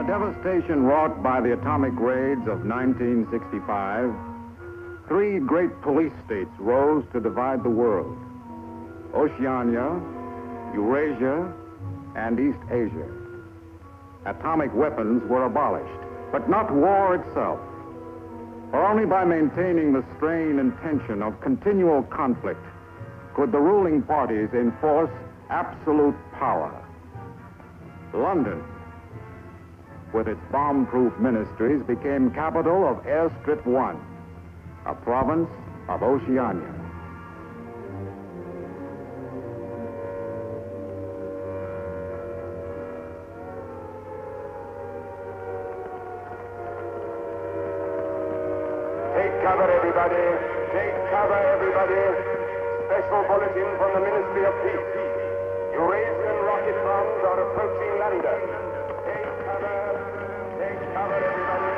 the devastation wrought by the atomic raids of 1965, three great police states rose to divide the world: Oceania, Eurasia, and East Asia. Atomic weapons were abolished, but not war itself. For only by maintaining the strain and tension of continual conflict could the ruling parties enforce absolute power. London, with its bomb-proof ministries, became capital of Airstrip 1, a province of Oceania. Take cover, everybody. Take cover, everybody. Special bulletin from the Ministry of Peace. Eurasian rocket bombs are approaching London. Take cover, everybody.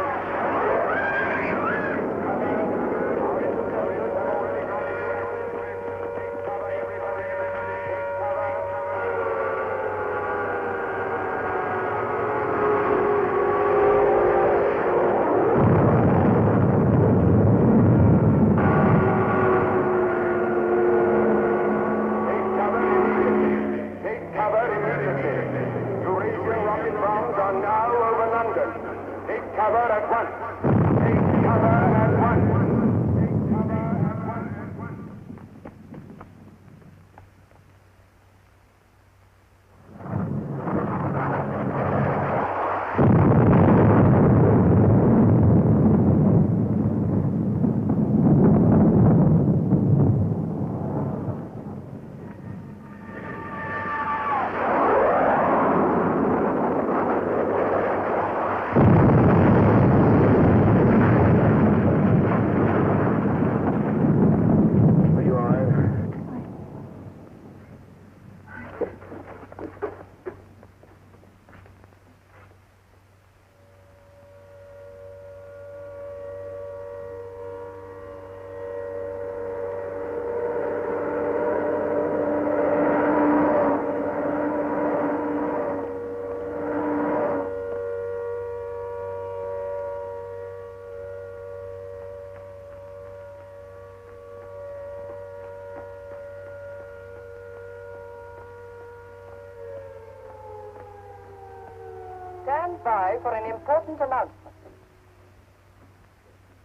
Stand by for an important announcement.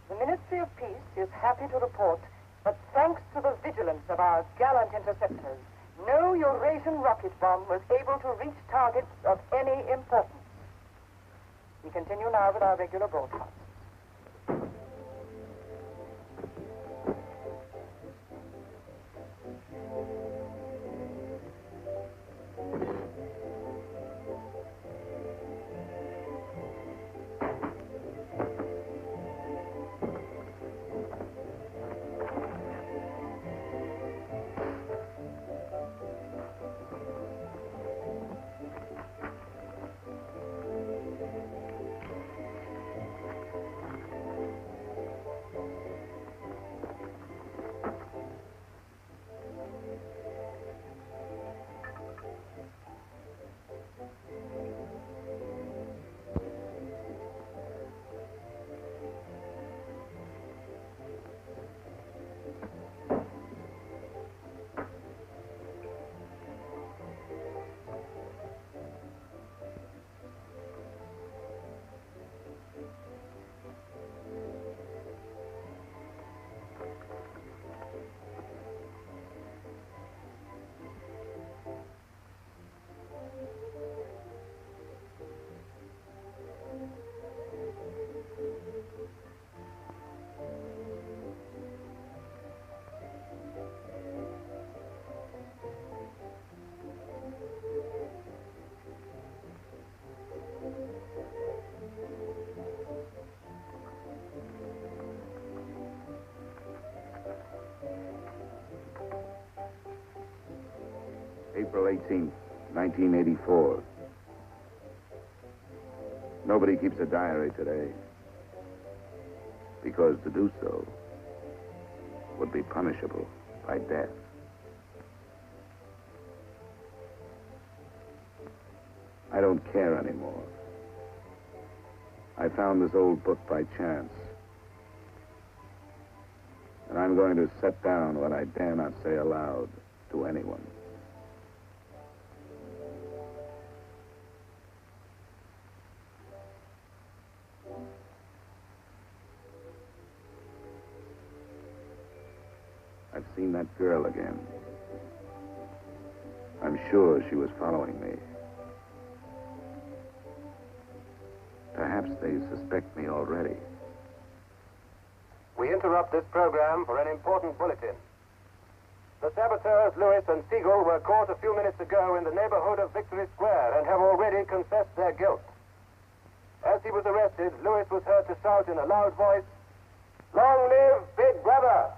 The Ministry of Peace is happy to report that thanks to the vigilance of our gallant interceptors, no Eurasian rocket bomb was able to reach targets of any importance. We continue now with our regular broadcast. April 18th, 1984. Nobody keeps a diary today, because to do so would be punishable by death. I don't care anymore. I found this old book by chance. And I'm going to set down what I dare not say aloud to anyone. I've seen that girl again. I'm sure she was following me. Perhaps they suspect me already. We interrupt this program for an important bulletin. The saboteurs Lewis and Siegel were caught a few minutes ago in the neighborhood of Victory Square and have already confessed their guilt. As he was arrested, Lewis was heard to shout in a loud voice, "Long live Big Brother!"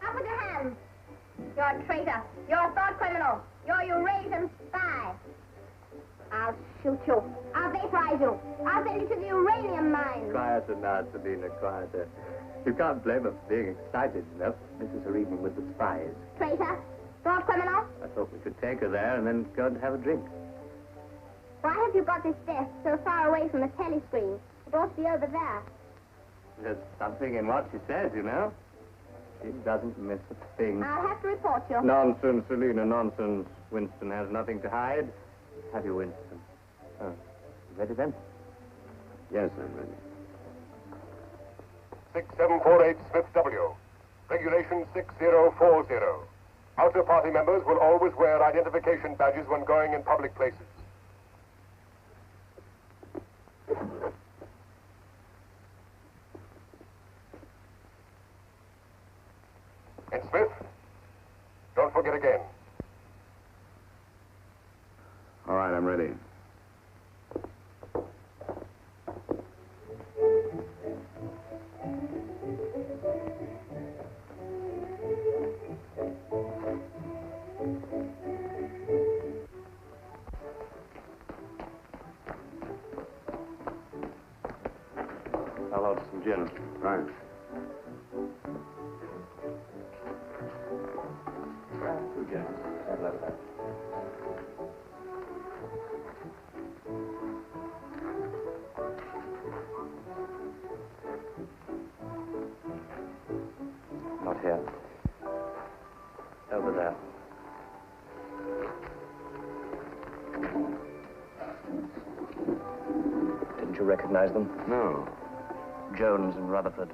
Up with your hands. You're a traitor. You're a thought criminal. You're a Eurasian spy. I'll shoot you. I'll vaporize you. I'll send you to the uranium mine. Quieter now, Selina, quieter. You can't blame her for being excited enough. This is her evening with the spies. Traitor. Thought criminal. I thought we could take her there and then go and have a drink. Why have you got this desk so far away from the telescreen? It ought to be over there. There's something in what she says, you know. She doesn't miss a thing. I'll have to report you. Nonsense, Selina, nonsense. Winston has nothing to hide. Have you, Winston? Oh, you ready then? Yes, I'm ready. 6748 Smith W. Regulation 6040. Outer party members will always wear identification badges when going in public places. And Smith, don't forget again. All right, I'm ready. I'll order some gin. Right. Two gins. I'd love that. Not here. Over there. Didn't you recognize them? No, Jones and Rutherford.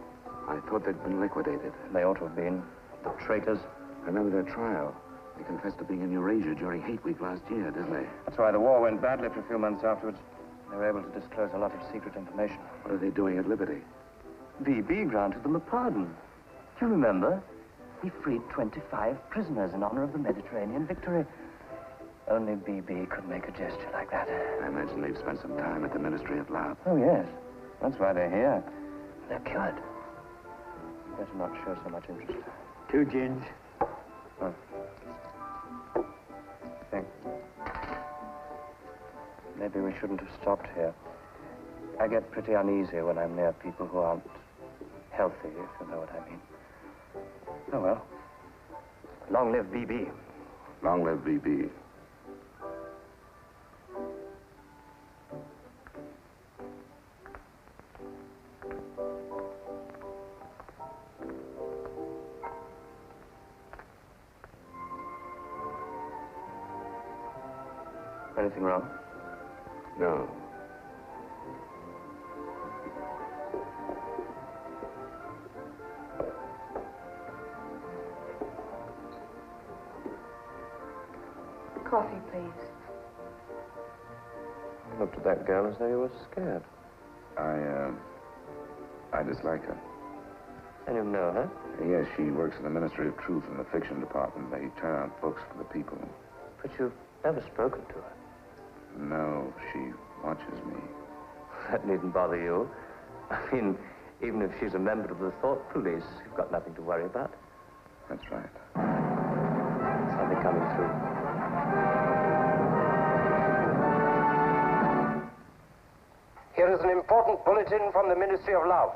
I thought they'd been liquidated. They ought to have been. The traitors. I remember their trial. They confessed to being in Eurasia during Hate Week last year, didn't they? That's why the war went badly for a few months afterwards. They were able to disclose a lot of secret information. What are they doing at Liberty? B.B. granted them a pardon. Do you remember? He freed 25 prisoners in honor of the Mediterranean victory. Only B.B. could make a gesture like that. I imagine they've spent some time at the Ministry of Love. Oh, yes. That's why they're here. They're cured. You better not show so much interest. 2 gins. Oh. Think. Maybe we shouldn't have stopped here. I get pretty uneasy when I'm near people who aren't healthy, if you know what I mean. Oh, well. Long live B.B. Long live B.B. Anything wrong? No. Coffee, please. You looked at that girl as though you were scared. I dislike her. And you know her? Yes, she works in the Ministry of Truth in the fiction department. They turn out books for the people. But you've never spoken to her. No, she watches me. That needn't bother you. I mean, even if she's a member of the Thought Police, you've got nothing to worry about. That's right. Something coming through. important bulletin from the Ministry of Love.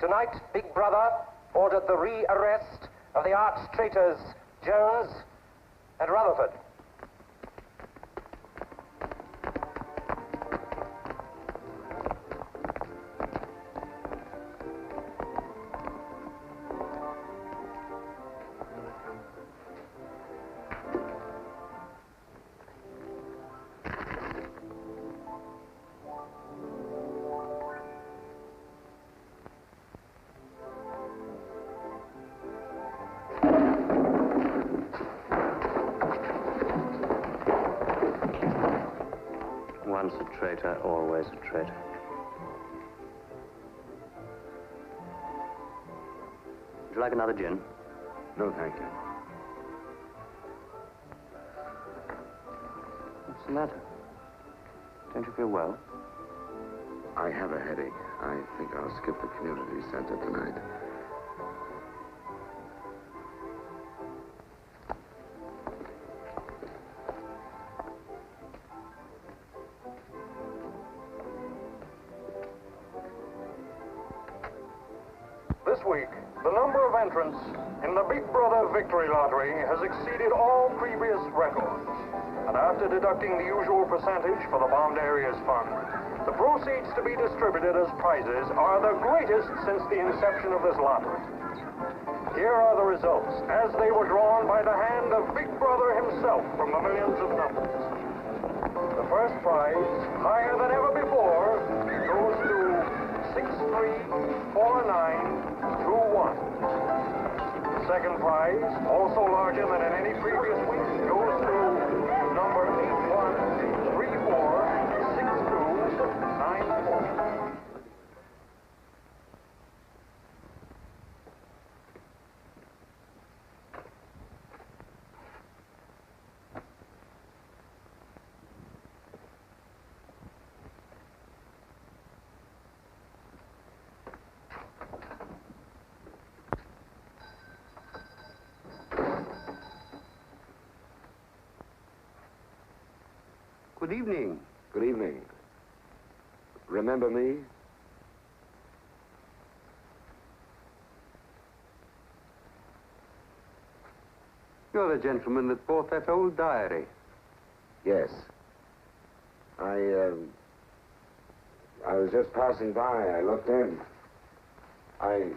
Tonight, Big Brother ordered the re-arrest of the arch traitors Jones and Rutherford. Once a traitor, always a traitor. Would you like another gin? No, thank you. What's the matter? Don't you feel well? I have a headache. I think I'll skip the community center tonight. This week, the number of entrants in the Big Brother Victory Lottery has exceeded all previous records. And after deducting the usual percentage for the Bombed Areas Fund, the proceeds to be distributed as prizes are the greatest since the inception of this lottery. Here are the results, as they were drawn by the hand of Big Brother himself from the millions of numbers. The first prize, higher than ever before, goes to 634921. The second prize, also larger than in any previous week, goes to number 81346294. Good evening. Good evening. Remember me? You're the gentleman that bought that old diary. Yes. I was just passing by. I looked in. I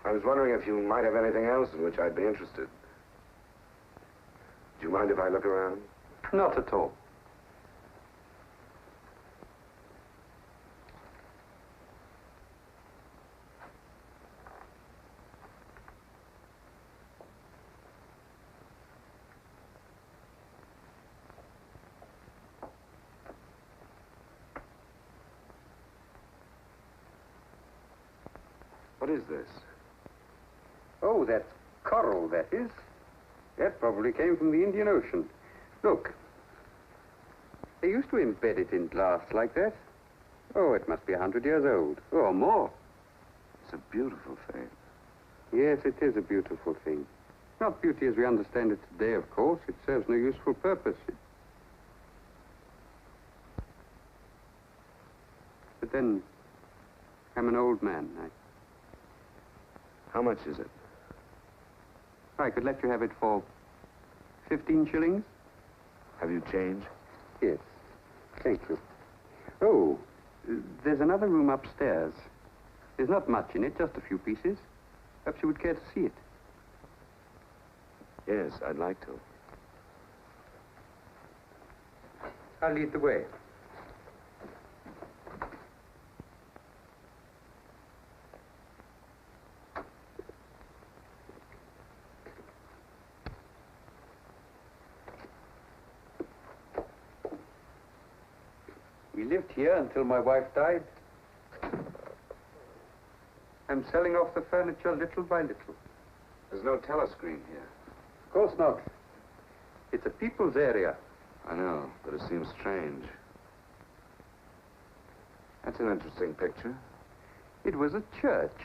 was wondering if you might have anything else in which I'd be interested. Do you mind if I look around? Not at all. What is this? Oh, that's coral, that is. That probably came from the Indian Ocean. Look. They used to embed it in glass like that. Oh, it must be 100 years old, or more. It's a beautiful thing. Yes, it is a beautiful thing. Not beauty as we understand it today, of course. It serves no useful purpose. But then, I'm an old man. How much is it? I could let you have it for 15 shillings. Have you change? Yes. Thank you. Oh, there's another room upstairs. There's not much in it, just a few pieces. Perhaps you would care to see it. Yes, I'd like to. I'll lead the way. We lived here until my wife died. I'm selling off the furniture little by little. There's no telescreen here. Of course not. It's a people's area. I know, but it seems strange. That's an interesting picture. It was a church.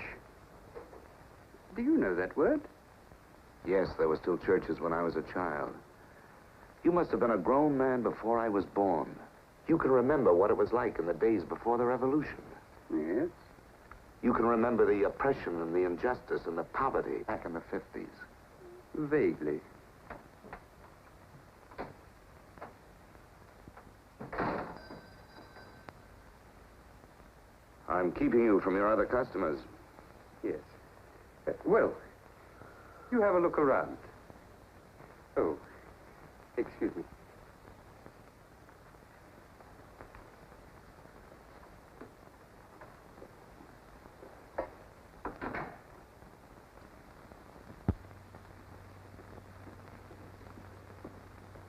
Do you know that word? Yes, there were still churches when I was a child. You must have been a grown man before I was born. You can remember what it was like in the days before the revolution. Yes? You can remember the oppression and the injustice and the poverty back in the 50s. Vaguely. I'm keeping you from your other customers. Yes. Well, you have a look around. Oh, excuse me.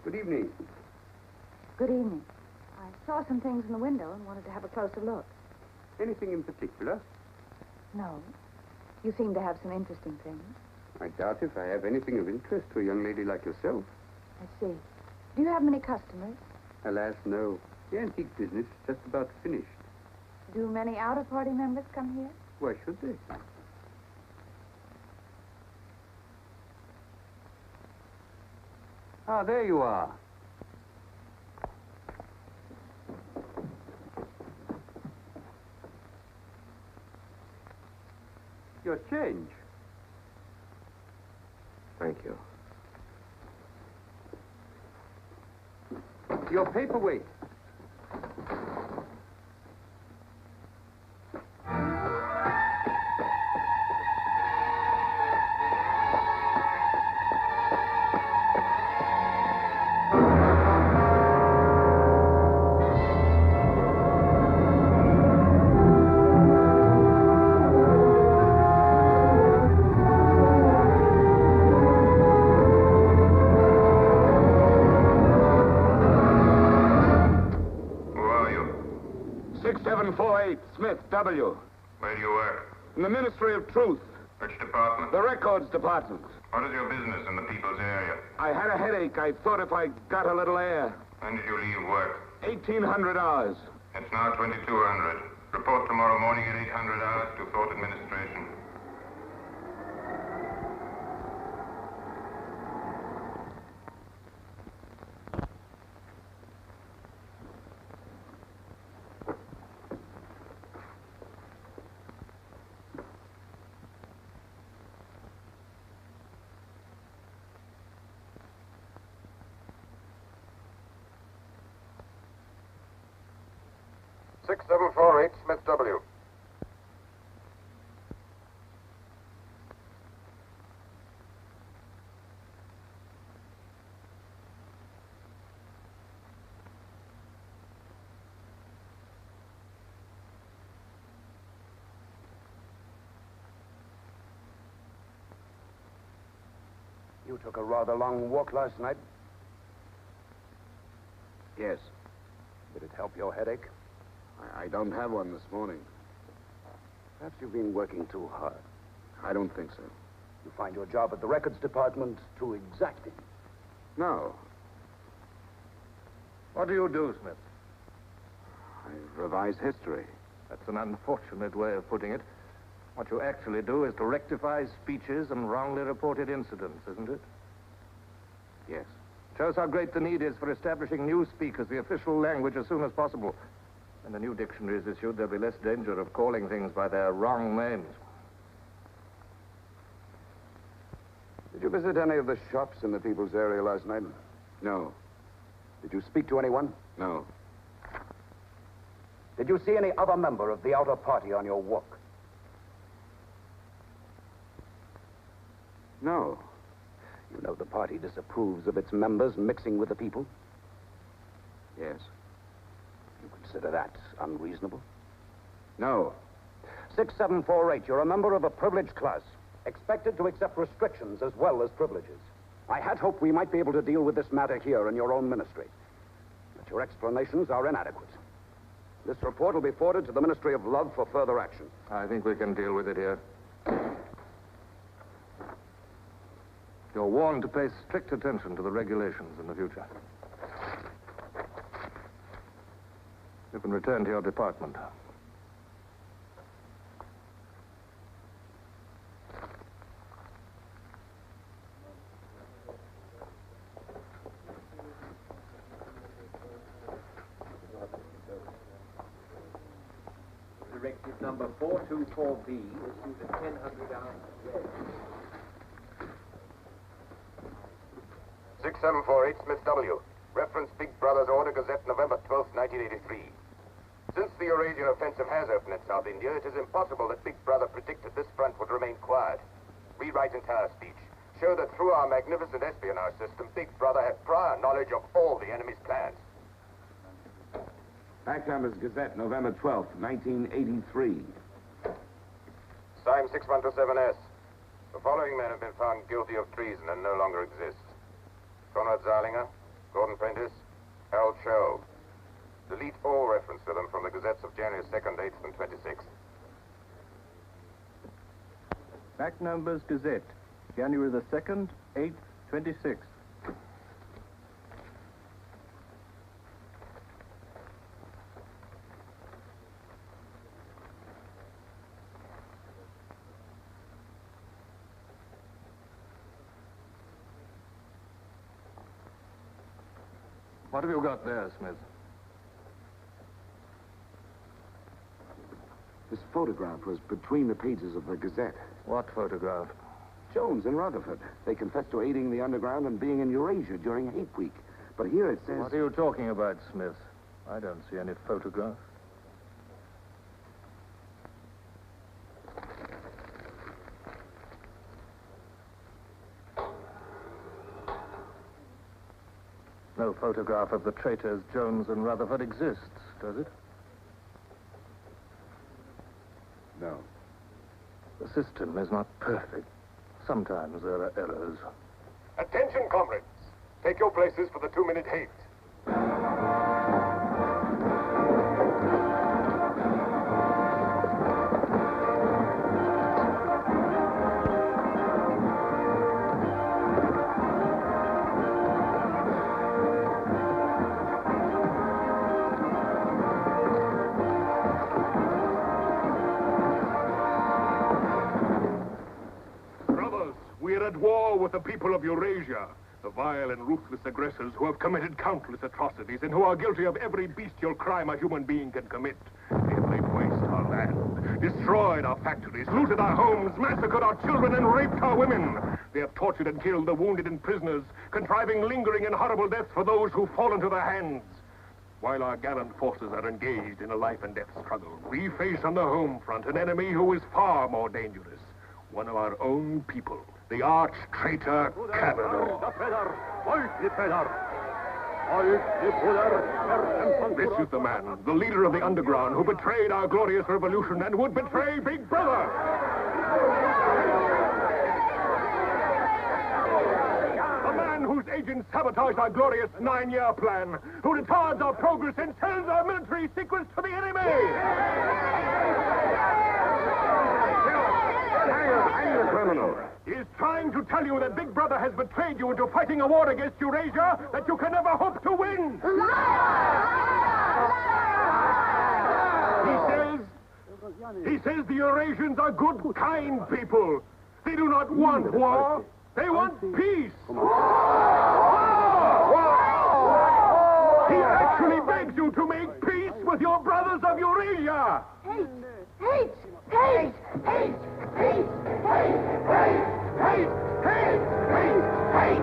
Good evening. Good evening. I saw some things in the window and wanted to have a closer look. Anything in particular? No. You seem to have some interesting things. I doubt if I have anything of interest to a young lady like yourself. I see. Do you have many customers? Alas, no. The antique business is just about finished. Do many outer-party members come here? Why should they? Ah, there you are. Your change. Thank you. Your paperweight. Smith, W. Where do you work? In the Ministry of Truth. Which department? The Records Department. What is your business in the people's area? I had a headache. I thought if I got a little air. When did you leave work? 1,800 hours. It's now 2200. Report tomorrow morning at 800 hours to Fort Administration. Six 748 Smith W. You took a rather long walk last night. Yes. Did it help your headache? I don't have one this morning. Perhaps you've been working too hard. I don't think so. You find your job at the records department too exacting. No. What do you do, Smith? I revise history. That's an unfortunate way of putting it. What you actually do is to rectify speeches and wrongly reported incidents, isn't it? Yes. Shows how great the need is for establishing newspeak as the official language as soon as possible. When the new dictionary is issued, there'll be less danger of calling things by their wrong names. Did you visit any of the shops in the people's area last night? No. Did you speak to anyone? No. Did you see any other member of the outer party on your walk? No. You know the party disapproves of its members mixing with the people? Yes. You consider that unreasonable? No. 6748, you're a member of a privileged class, expected to accept restrictions as well as privileges. I had hoped we might be able to deal with this matter here in your own ministry. But your explanations are inadequate. This report will be forwarded to the Ministry of Love for further action. I think we can deal with it here. You're warned to pay strict attention to the regulations in the future. You can return to your department. Directive number 424B, issued at 1000 hours. 6748 Smith W. Reference Big Brother's Order Gazette, November 12, 1983. Since the Eurasian offensive has opened in South India, it is impossible that Big Brother predicted this front would remain quiet. Rewrite entire speech. Show that through our magnificent espionage system, Big Brother had prior knowledge of all the enemy's plans. Fact numbers Gazette, November 12th, 1983. Signed 6127S. The following men have been found guilty of treason and no longer exist. Conrad Zarlinger, Gordon Prentice, Harold Cho. Delete all reference to them from the Gazettes of January 2nd, 8th, and 26th. Fact numbers Gazette, January the 2nd, 8th, 26th. What have you got there, Smith? This photograph was between the pages of the Gazette. What photograph? Jones and Rutherford. They confessed to aiding the underground and being in Eurasia during Hate Week. But here it says... What are you talking about, Smith? I don't see any photograph. No photograph of the traitors Jones and Rutherford exists, does it? No. The system is not perfect. Sometimes there are errors. Attention, comrades. Take your places for the 2-minute hate. We're at war with the people of Eurasia, the vile and ruthless aggressors who have committed countless atrocities and who are guilty of every bestial crime a human being can commit. They have laid waste our land, destroyed our factories, looted our homes, massacred our children, and raped our women. They have tortured and killed the wounded and prisoners, contriving lingering and horrible deaths for those who fall into their hands. While our gallant forces are engaged in a life and death struggle, we face on the home front an enemy who is far more dangerous. One of our own people, the arch-traitor Cavanaugh. This is the man, the leader of the underground, who betrayed our glorious revolution and would betray Big Brother. A man whose agents sabotaged our glorious 9-year plan, who retards our progress and sells our military secrets to the enemy. Hang the criminal. He is trying to tell you that Big Brother has betrayed you into fighting a war against Eurasia that you can never hope to win. He says the Eurasians are good, kind people. They do not want war. They want peace. He actually begs you to make peace with your brothers of Eurasia. Hate! Hate! Hate! Hate! Hate! Hate! Hate! Hate! Hate! Hate! Hate!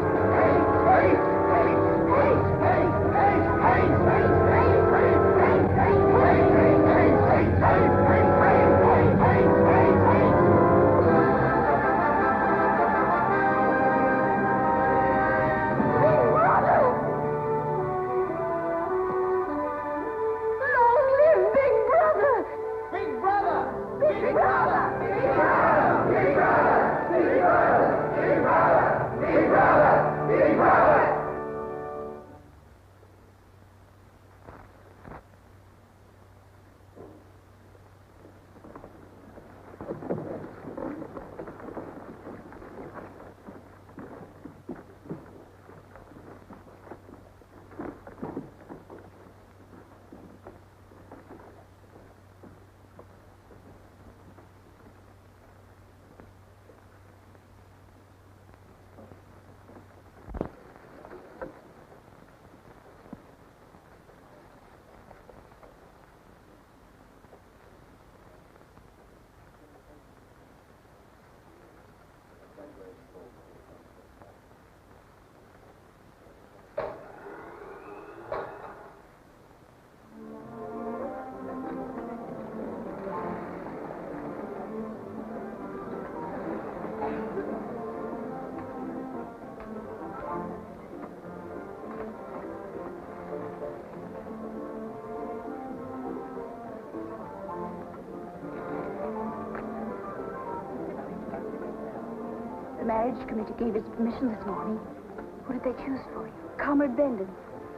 marriage committee gave its permission this morning. Who did they choose for you? Comrade Bendon,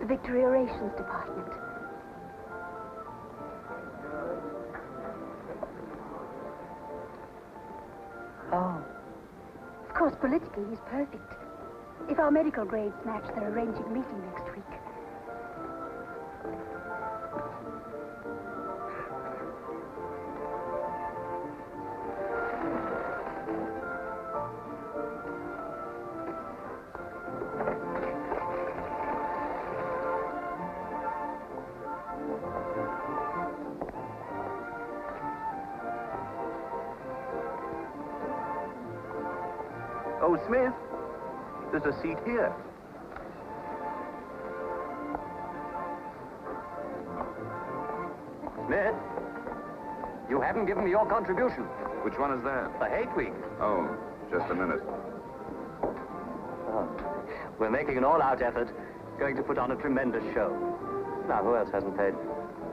the Victory Orations Department. Oh. Of course, politically, he's perfect. If our medical grades match, they're arranging a meeting next week. Oh, Smith, there's a seat here. Smith, you haven't given me your contribution. Which one is that? The Hate Week. Oh, just a minute. Oh, we're making an all-out effort, going to put on a tremendous show. Now, who else hasn't paid?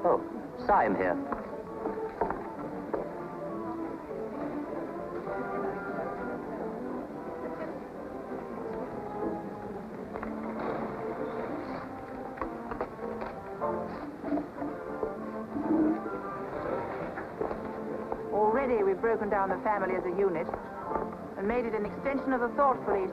Oh, Syme here. Already we've broken down the family as a unit and made it an extension of the thought police.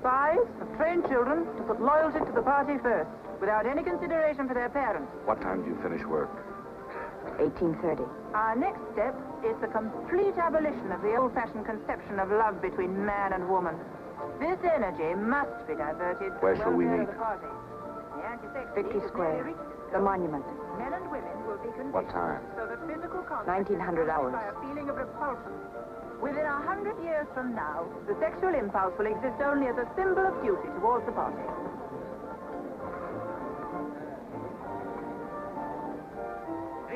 Spies have trained children to put loyalty to the party first, without any consideration for their parents. What time do you finish work? 18:30. Our next step is the complete abolition of the old-fashioned conception of love between man and woman. This energy must be diverted to Where the shall we welfare meet? of the party. The anti-sex Victory league has Square, nearly reached its the goal. monument. Men and women will be conditioned What time? so that physical contact 1900 is hours. accompanied by a feeling of repulsion. Within 100 years from now, the sexual impulse will exist only as a symbol of duty towards the party.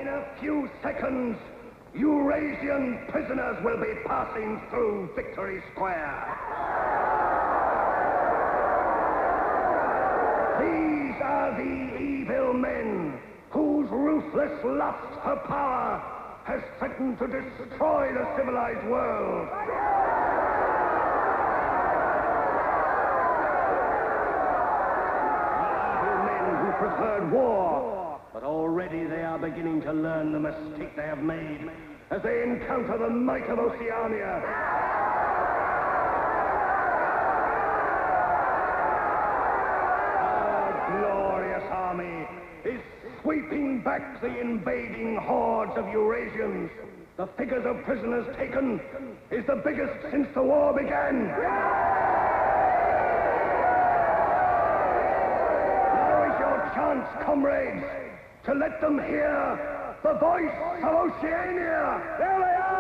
In a few seconds, Eurasian prisoners will be passing through Victory Square. These are the evil men whose ruthless lust for power has threatened to destroy the civilized world. The evil men who preferred war, but already they are beginning to learn the mistake they have made as they encounter the might of Oceania. Our glorious army is sweeping back the invading hordes of Eurasians. The figures of prisoners taken is the biggest since the war began. Now is your chance, comrades, to let them hear the voice of Oceania. There they are!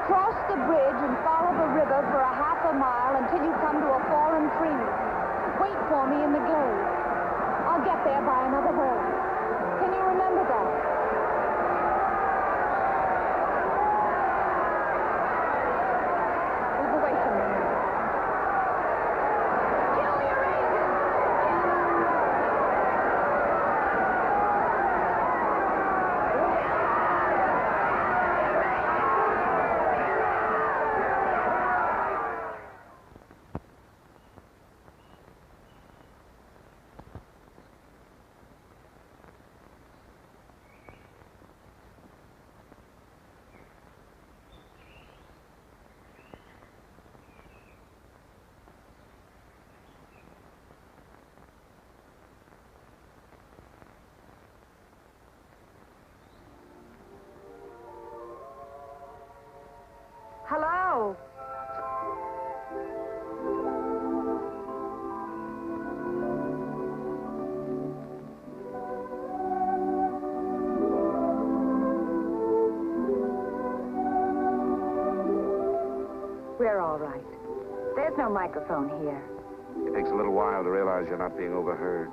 Cross the bridge and follow the river for a half a mile until you come to a fallen tree. Wait for me in the glade. I'll get there by another road. Can you remember that? Move away from me. Kill the Eurasians! go. We're all right. There's no microphone here. It takes a little while to realize you're not being overheard.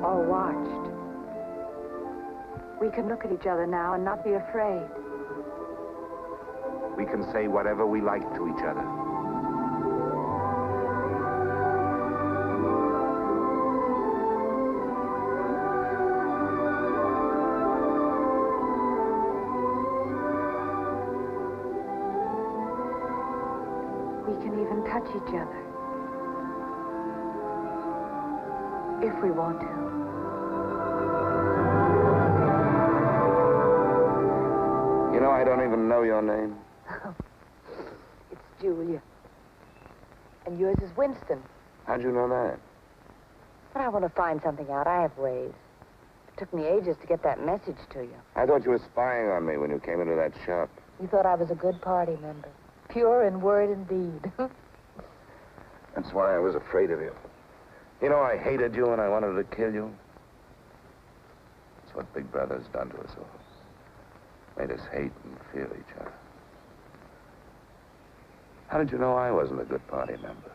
Or watched. We can look at each other now and not be afraid. We can say whatever we like to each other. We can even touch each other. If we want to. You know, I don't even know your name. It's Julia. And yours is Winston. How'd you know that? But I want to find something out. I have ways. It took me ages to get that message to you. I thought you were spying on me when you came into that shop. You thought I was a good party member. Pure in word and deed. That's why I was afraid of you. You know, I hated you and I wanted to kill you. That's what Big Brother's done to us all. Made us hate and fear each other. How did you know I wasn't a good party member?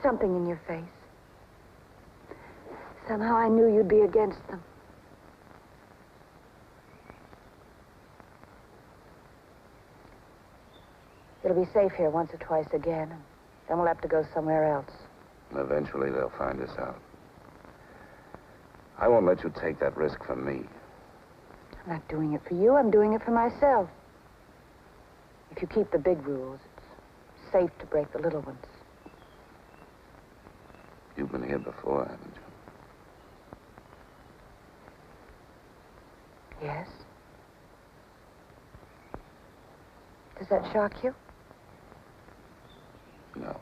Something in your face. Somehow I knew you'd be against them. It'll be safe here once or twice again, and then we'll have to go somewhere else. Eventually they'll find us out. I won't let you take that risk from me. I'm not doing it for you, I'm doing it for myself. If you keep the big rules, it's safe to break the little ones. You've been here before, haven't you? Yes. Does that shock you? No.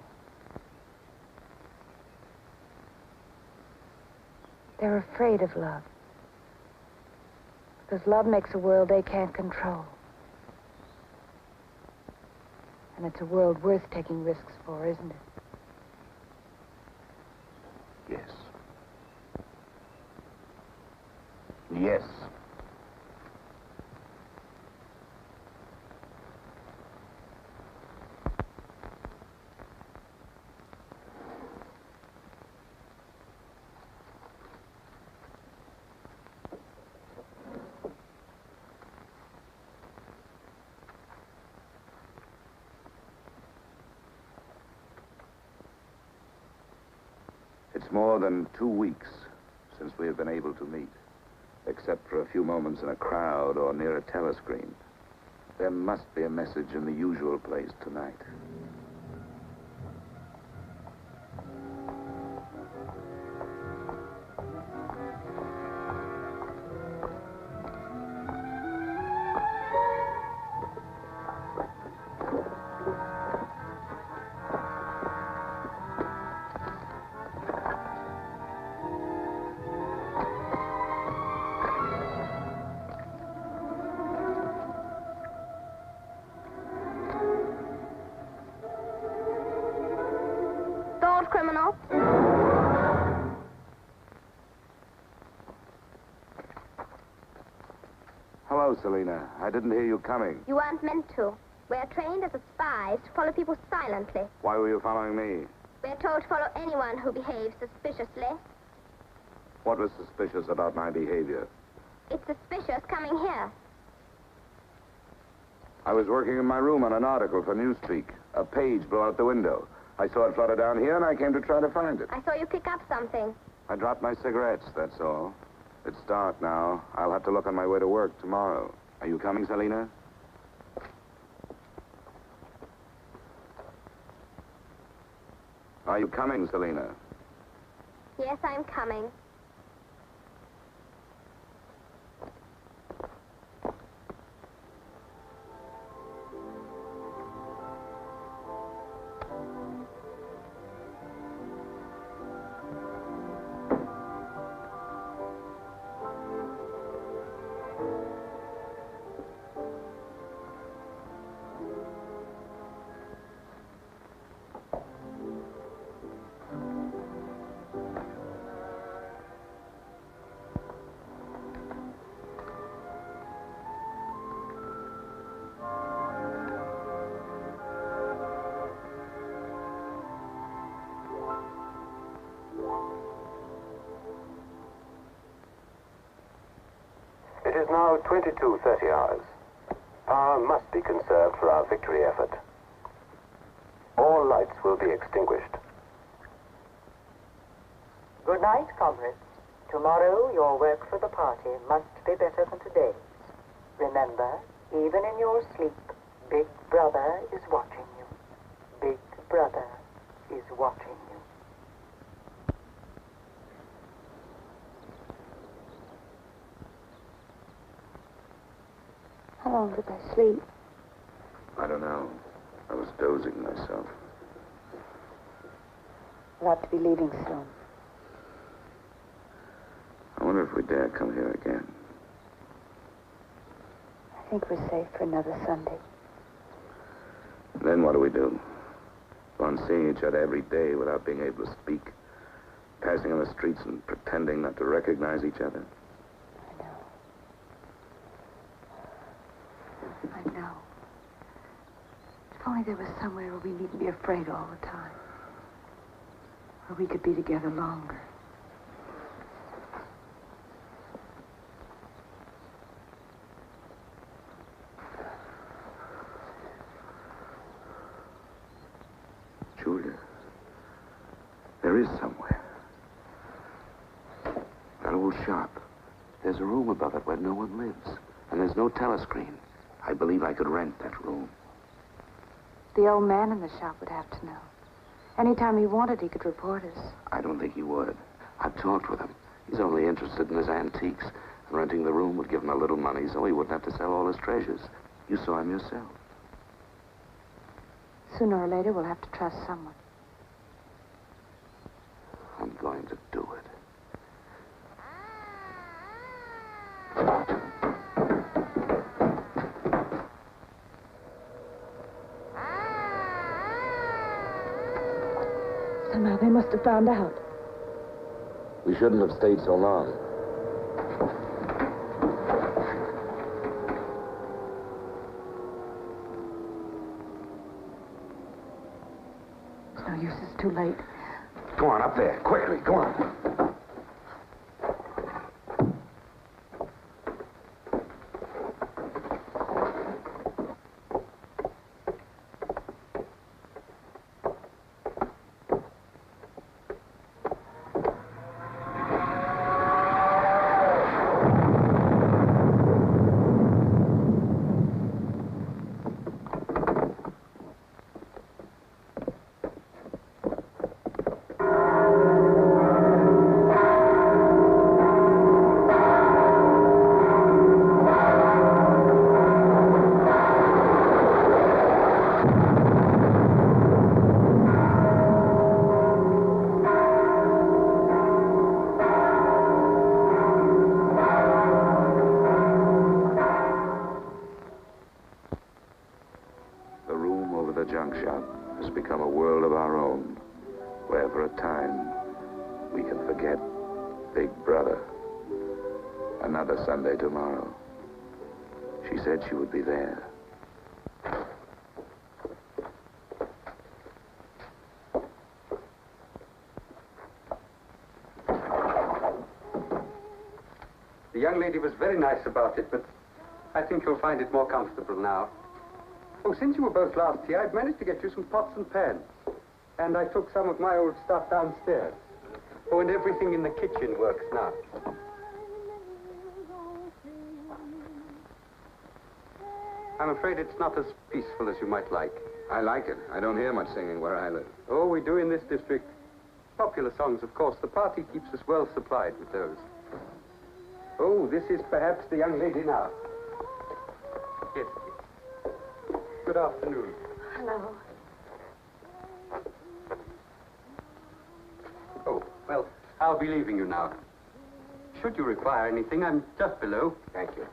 They're afraid of love. Because love makes a world they can't control. And it's a world worth taking risks for, isn't it? Yes. Yes. It's more than 2 weeks since we have been able to meet, except for a few moments in a crowd or near a telescreen. There must be a message in the usual place tonight. Thought criminal. Hello, Selena. I didn't hear you coming. You weren't meant to. We're trained as spies to follow people silently. Why were you following me? We're told to follow anyone who behaves suspiciously. What was suspicious about my behavior? It's suspicious coming here. I was working in my room on an article for Newspeak. A page blew out the window. I saw it flutter down here, and I came to try to find it. I saw you pick up something. I dropped my cigarettes, that's all. It's dark now. I'll have to look on my way to work tomorrow. Are you coming, Selena? Are you coming, Selena? Yes, I'm coming. is now 22:30 hours. Power must be conserved for our victory effort. All lights will be extinguished. Good night, comrades. Tomorrow, your work for the party must be better than today's. Remember, even in your sleep, Big Brother is watching you. Big Brother is watching you. How long did I sleep? I don't know. I was dozing myself. We'll have to be leaving soon. I wonder if we dare come here again. I think we're safe for another Sunday. Then what do we do? Go on seeing each other every day without being able to speak. Passing on the streets and pretending not to recognize each other. I know. If only there was somewhere where we needn't be afraid all the time. Where we could be together longer. Julia, there is somewhere. That old shop. There's a room above it where no one lives. And there's no telescreen. I believe I could rent that room. The old man in the shop would have to know. Anytime he wanted, he could report us. I don't think he would. I've talked with him. He's only interested in his antiques. And renting the room would give him a little money so he wouldn't have to sell all his treasures. You saw him yourself. Sooner or later, we'll have to trust someone. I'm going to do it. Somehow they must have found out. We shouldn't have stayed so long. It's no use, it's too late. Go on, up there. Quickly, go on. Sunday tomorrow. She said she would be there. The young lady was very nice about it, but I think you'll find it more comfortable now. Oh, since you were both last here, I've managed to get you some pots and pans. And I took some of my old stuff downstairs. Oh, and everything in the kitchen works now. I'm afraid it's not as peaceful as you might like. I like it. I don't hear much singing where I live. Oh, we do in this district. Popular songs, of course. The party keeps us well supplied with those. Oh, this is perhaps the young lady now. Yes. Good afternoon. Hello. Oh, well, I'll be leaving you now. Should you require anything, I'm just below. Thank you.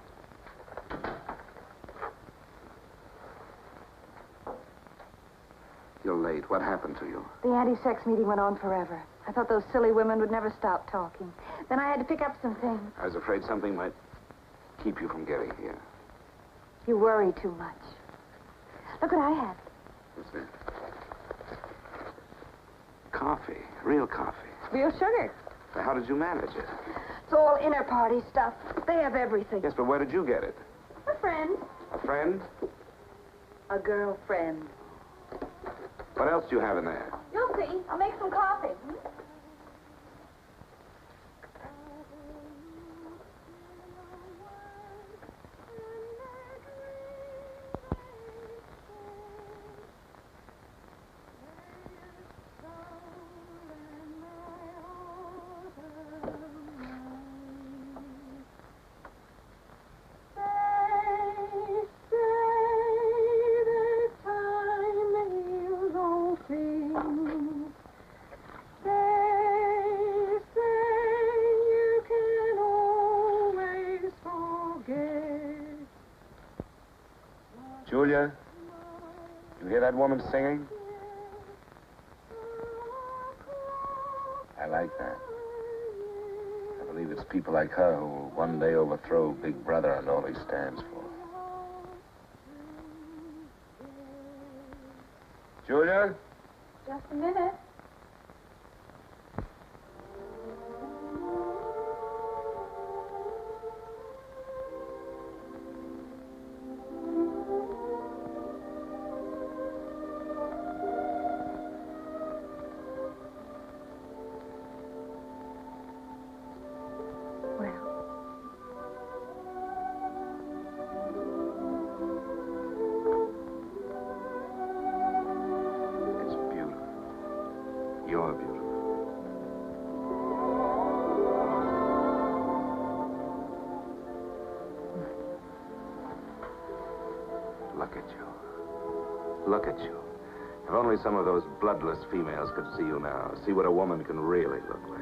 You're late. What happened to you? The anti-sex meeting went on forever. I thought those silly women would never stop talking. Then I had to pick up some things. I was afraid something might keep you from getting here. You worry too much. Look what I had. What's that? Coffee. Real coffee. Real sugar. How did you manage it? It's all inner party stuff. They have everything. Yes, but where did you get it? A friend. A friend? A girlfriend. What else do you have in there? You'll see. I'll make some coffee. Julia, you hear that woman singing? I like that. I believe it's people like her who will one day overthrow Big Brother and all he stands for. Julia? Just a minute. You're beautiful. Look at you. Look at you. If only some of those bloodless females could see you now, see what a woman can really look like.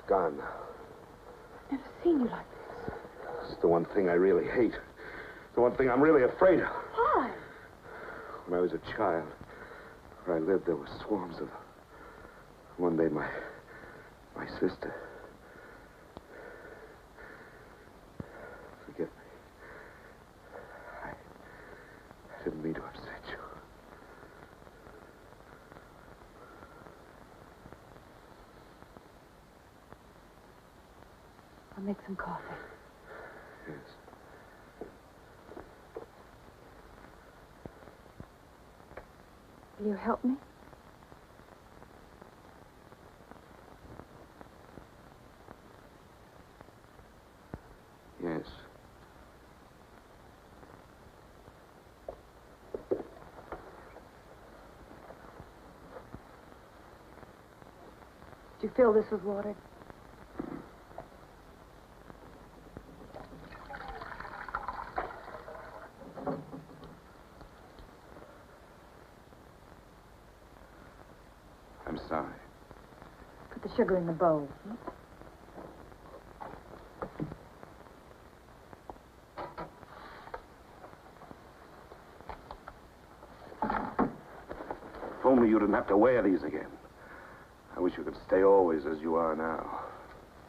Gone now. I've never seen you like this. It's the one thing I really hate. The one thing I'm really afraid of. Why? When I was a child, where I lived, there were swarms of them. One day, my sister. Forgive me. I didn't mean to upset you. I'll make some coffee. Yes. Will you help me? Yes. Did you fill this with water? I'm sorry. Put the sugar in the bowl. If only you didn't have to wear these again. I wish you could stay always as you are now.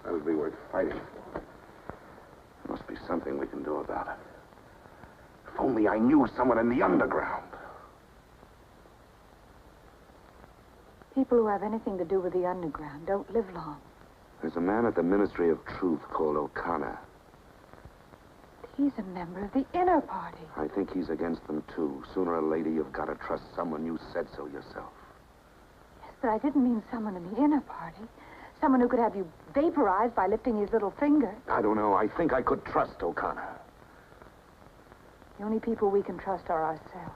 That would be worth fighting for. There must be something we can do about it. If only I knew someone in the underground. People who have anything to do with the underground don't live long. There's a man at the Ministry of Truth called O'Connor. He's a member of the inner party. I think he's against them, too. Sooner or later, you've got to trust someone. You said so yourself. Yes, but I didn't mean someone in the inner party. Someone who could have you vaporized by lifting his little finger. I don't know. I think I could trust O'Connor. The only people we can trust are ourselves.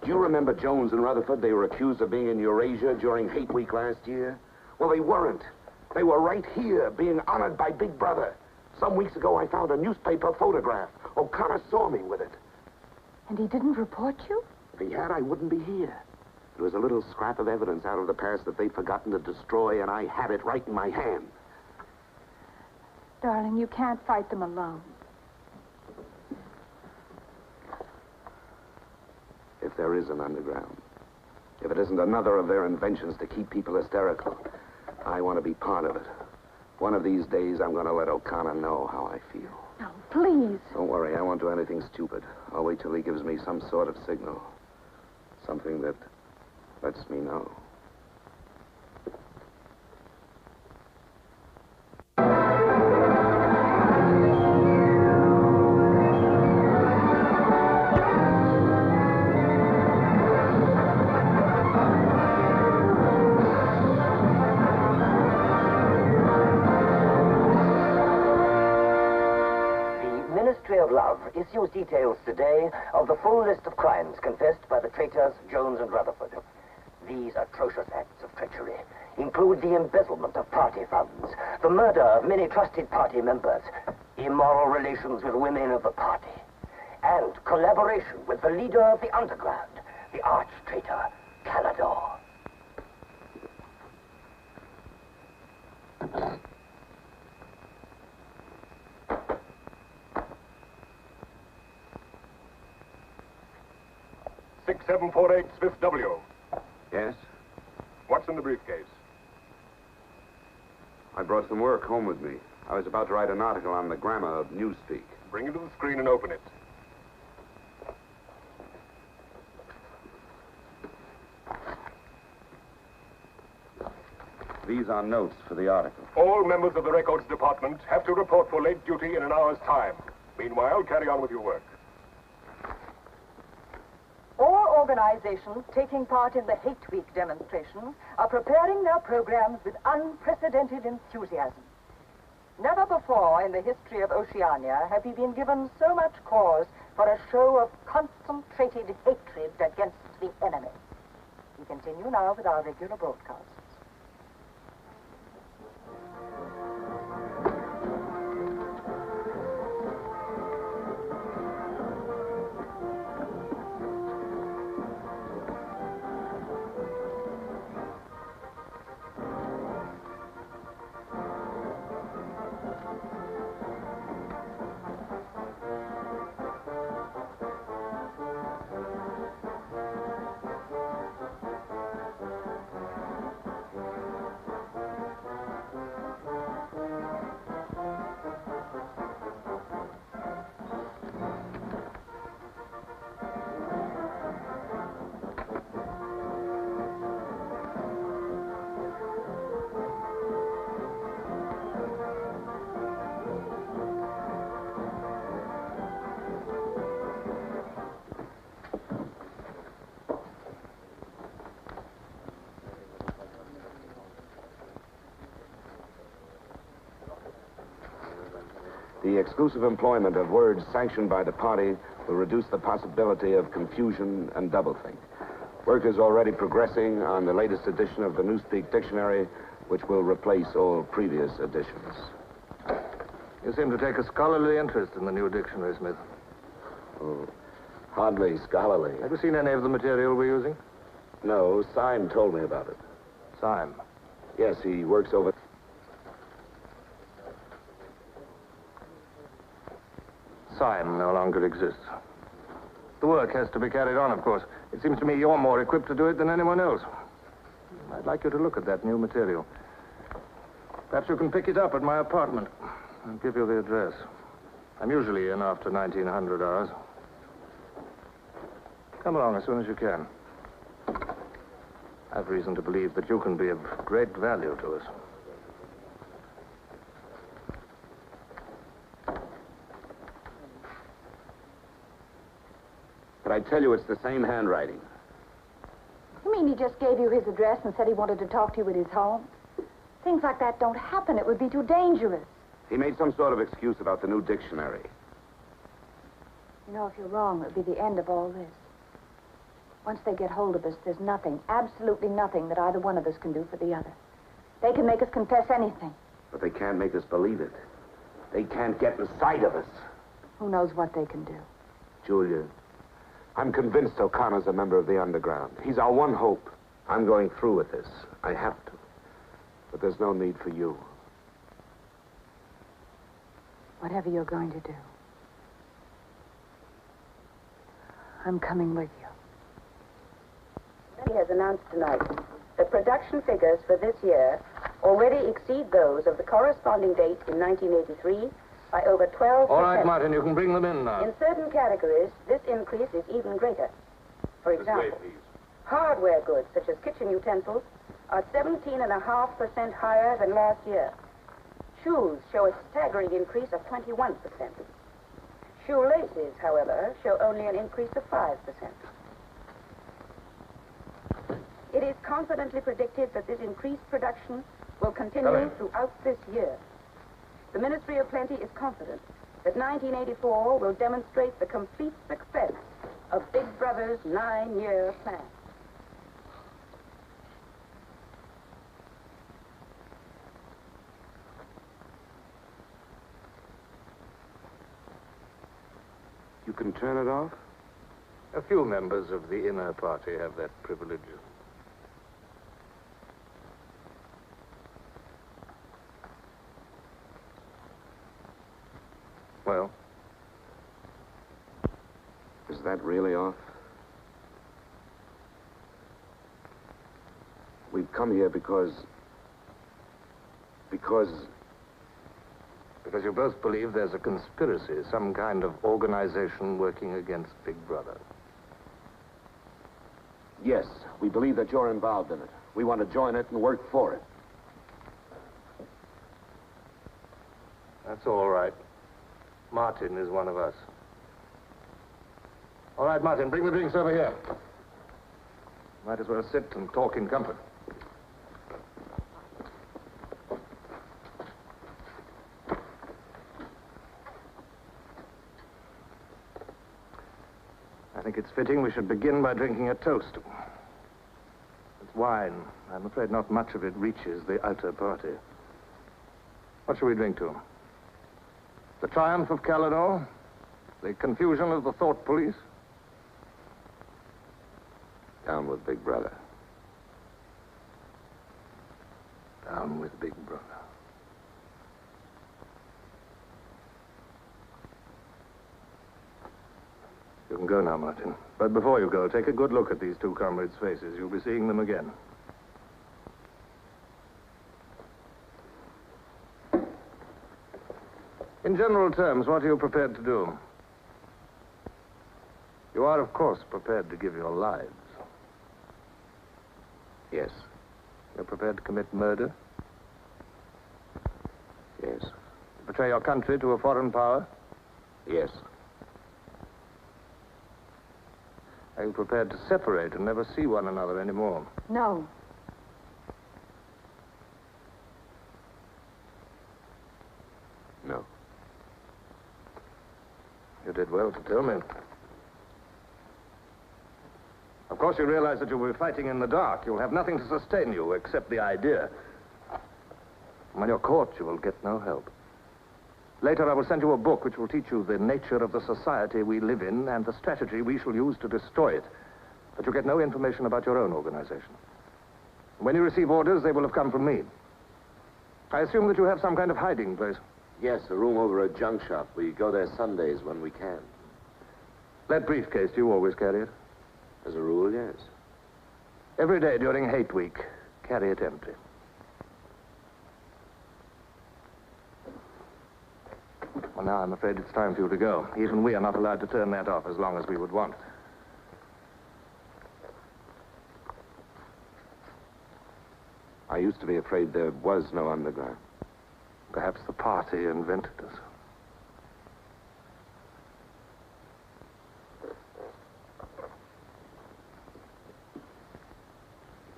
Do you remember Jones and Rutherford? They were accused of being in Eurasia during Hate Week last year. Well, they weren't. They were right here, being honored by Big Brother. Some weeks ago, I found a newspaper photograph. O'Connor saw me with it. And he didn't report you? If he had, I wouldn't be here. It was a little scrap of evidence out of the past that they'd forgotten to destroy, and I had it right in my hand. Darling, you can't fight them alone. if there is an underground. If it isn't another of their inventions to keep people hysterical, I want to be part of it. One of these days, I'm going to let O'Connor know how I feel. No, please. Don't worry, I won't do anything stupid. I'll wait till he gives me some sort of signal. Something that lets me know. Of Love issues details today of the full list of crimes confessed by the traitors Jones and Rutherford. These atrocious acts of treachery include the embezzlement of party funds, the murder of many trusted party members, immoral relations with women of the party, and collaboration with the leader of the underground, the arch-traitor Canador. .748 Smith W. Yes? What's in the briefcase? I brought some work home with me. I was about to write an article on the grammar of newspeak. Bring it to the screen and open it. These are notes for the article. All members of the records department have to report for late duty in an hour's time. Meanwhile, carry on with your work. All organizations taking part in the Hate Week demonstration are preparing their programs with unprecedented enthusiasm. Never before in the history of Oceania have we been given so much cause for a show of concentrated hatred against the enemy. We continue now with our regular broadcasts. The exclusive employment of words sanctioned by the party will reduce the possibility of confusion and doublethink. Work is already progressing on the latest edition of the Newspeak Dictionary, which will replace all previous editions. You seem to take a scholarly interest in the new dictionary, Smith. Oh, hardly scholarly. Have you seen any of the material we're using? No, Syme told me about it. Syme? Yes, he works over... Syme no longer exists. The work has to be carried on, of course. It seems to me you're more equipped to do it than anyone else. I'd like you to look at that new material. Perhaps you can pick it up at my apartment. I'll give you the address. I'm usually in after 1900 hours. Come along as soon as you can. I've reason to believe that you can be of great value to us. But I tell you, it's the same handwriting. You mean he just gave you his address and said he wanted to talk to you at his home? Things like that don't happen. It would be too dangerous. He made some sort of excuse about the new dictionary. You know, if you're wrong, it would be the end of all this. Once they get hold of us, there's nothing, absolutely nothing, that either one of us can do for the other. They can make us confess anything. But they can't make us believe it. They can't get inside of us. Who knows what they can do? Julia, I'm convinced O'Connor's a member of the underground. He's our one hope. I'm going through with this. I have to. But there's no need for you. Whatever you're going to do, I'm coming with you. Party has announced tonight that production figures for this year already exceed those of the corresponding date in 1983 by over 12%. All right, Martin, you can bring them in now. In certain categories, this increase is even greater. For example, hardware goods such as kitchen utensils are 17.5% higher than last year. Shoes show a staggering increase of 21%. Shoelaces, however, show only an increase of 5%. It is confidently predicted that this increased production will continue throughout this year. The Ministry of Plenty is confident that 1984 will demonstrate the complete success of Big Brother's 9-year plan. You can turn it off? A few members of the inner party have that privilege. Well? Is that really off? We've come here because you both believe there's a conspiracy, some kind of organization working against Big Brother. Yes, we believe that you're involved in it. We want to join it and work for it. That's all right. Martin is one of us. All right, Martin, bring the drinks over here. Might as well sit and talk in comfort. I think it's fitting we should begin by drinking a toast. It's wine. I'm afraid not much of it reaches the outer party. What shall we drink to? The triumph of Calidor? The confusion of the thought police? Down with Big Brother. Down with Big Brother. You can go now, Martin. But before you go, take a good look at these two comrades' faces. You'll be seeing them again. In general terms, what are you prepared to do? You are, of course, prepared to give your lives. Yes. You're prepared to commit murder? Yes. Betray your country to a foreign power? Yes. Are you prepared to separate and never see one another anymore? No. No. You did well to tell me. Of course, you realize that you'll be fighting in the dark. You'll have nothing to sustain you except the idea. When you're caught, you will get no help. Later, I will send you a book which will teach you the nature of the society we live in and the strategy we shall use to destroy it. But you get no information about your own organization. When you receive orders, they will have come from me. I assume that you have some kind of hiding place. Yes, a room over a junk shop. We go there Sundays when we can. That briefcase, do you always carry it? As a rule, yes. Every day during hate week, carry it empty. Well, now I'm afraid it's time for you to go. Even we are not allowed to turn that off as long as we would want. I used to be afraid there was no underground. Perhaps the party invented us.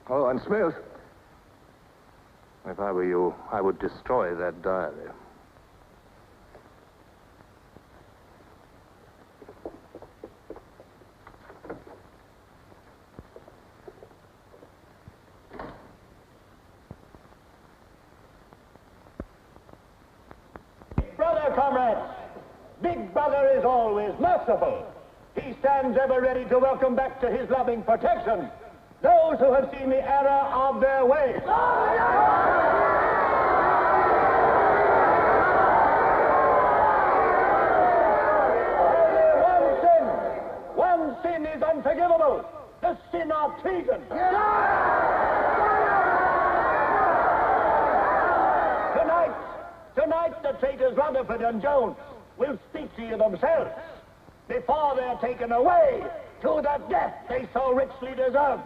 Oh, and Smith, if I were you, I would destroy that diary. Brother, comrades, Big Brother is always merciful. He stands ever ready to welcome back to his loving protection those who have seen the error of their ways. Only one sin is unforgivable. the sin of treason. Tonight the traitors Rutherford and Jones will speak to you themselves before they're taken away to the death they so richly deserve.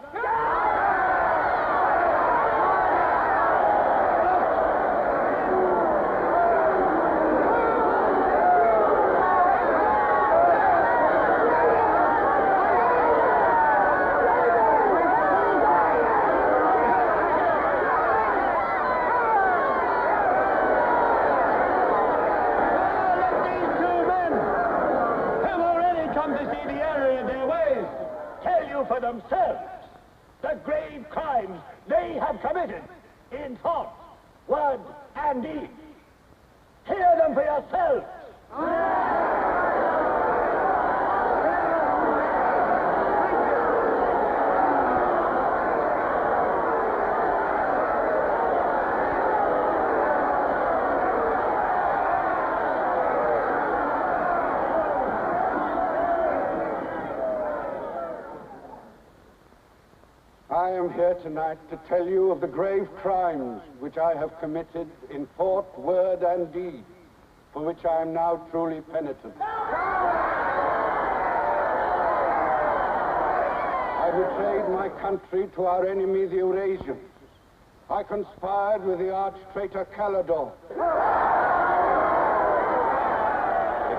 For themselves the grave crimes they have committed in thought, word, and deed. Hear them for yourselves. I am here tonight to tell you of the grave crimes which I have committed in thought, word, and deed, for which I am now truly penitent. I betrayed my country to our enemy, the Eurasians. I conspired with the arch-traitor Calidore.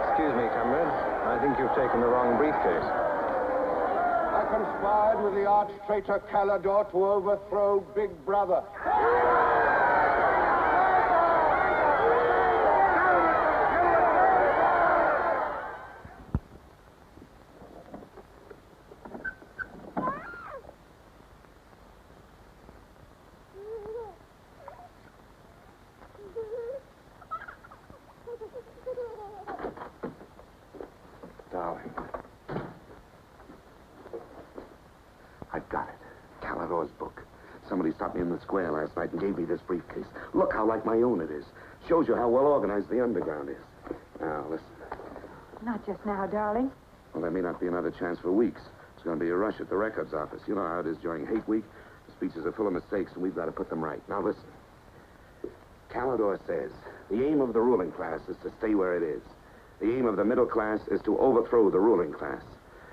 Excuse me, comrade. I think you've taken the wrong briefcase. I conspired with the arch-traitor Calidore to overthrow Big Brother. Darling. I've got it. Calidore's book. Somebody stopped me in the square last night and gave me this briefcase. Look how like my own it is. Shows you how well organized the underground is. Now, listen. Not just now, darling. Well, there may not be another chance for weeks. It's going to be a rush at the records office. You know how it is during hate week. The speeches are full of mistakes, and we've got to put them right. Now, listen. Calidore says the aim of the ruling class is to stay where it is. The aim of the middle class is to overthrow the ruling class.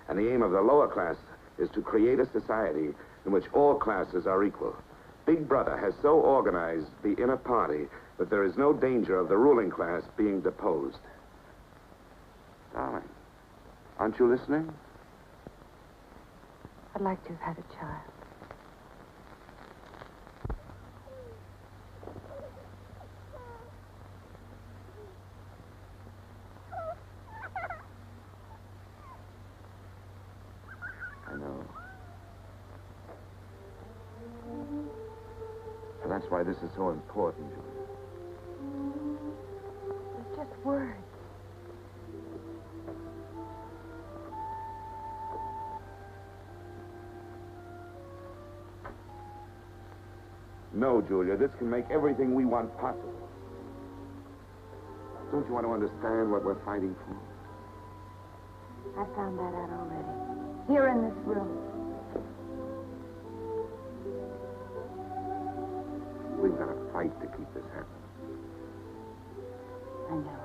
And the aim of the lower class is to create a society in which all classes are equal. Big Brother has so organized the inner party that there is no danger of the ruling class being deposed. Darling, aren't you listening? I'd like to have had a child. I know. And that's why this is so important, Julia. It's just words. No, Julia, this can make everything we want possible. Don't you want to understand what we're fighting for? I found that out already. Here in this room. We've got to fight to keep this happening. I know.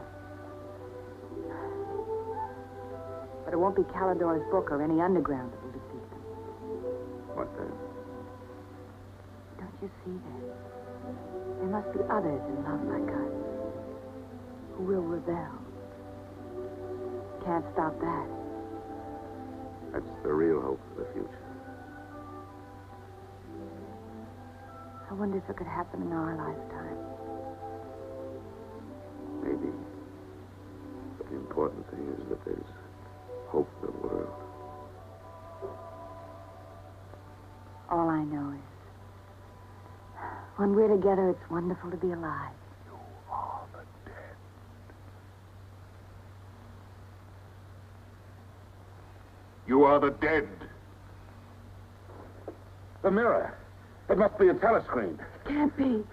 But it won't be Calidore's book or any underground that will defeat them. What then? Don't you see that? There must be others in love like us who will rebel. Can't stop that. That's the real hope for the future. I wonder if it could happen in our lifetime. Maybe. But the important thing is that there's hope for the world. All I know is, when we're together, it's wonderful to be alive. You are the dead. You are the dead. The mirror. It must be a telescreen. Can't be.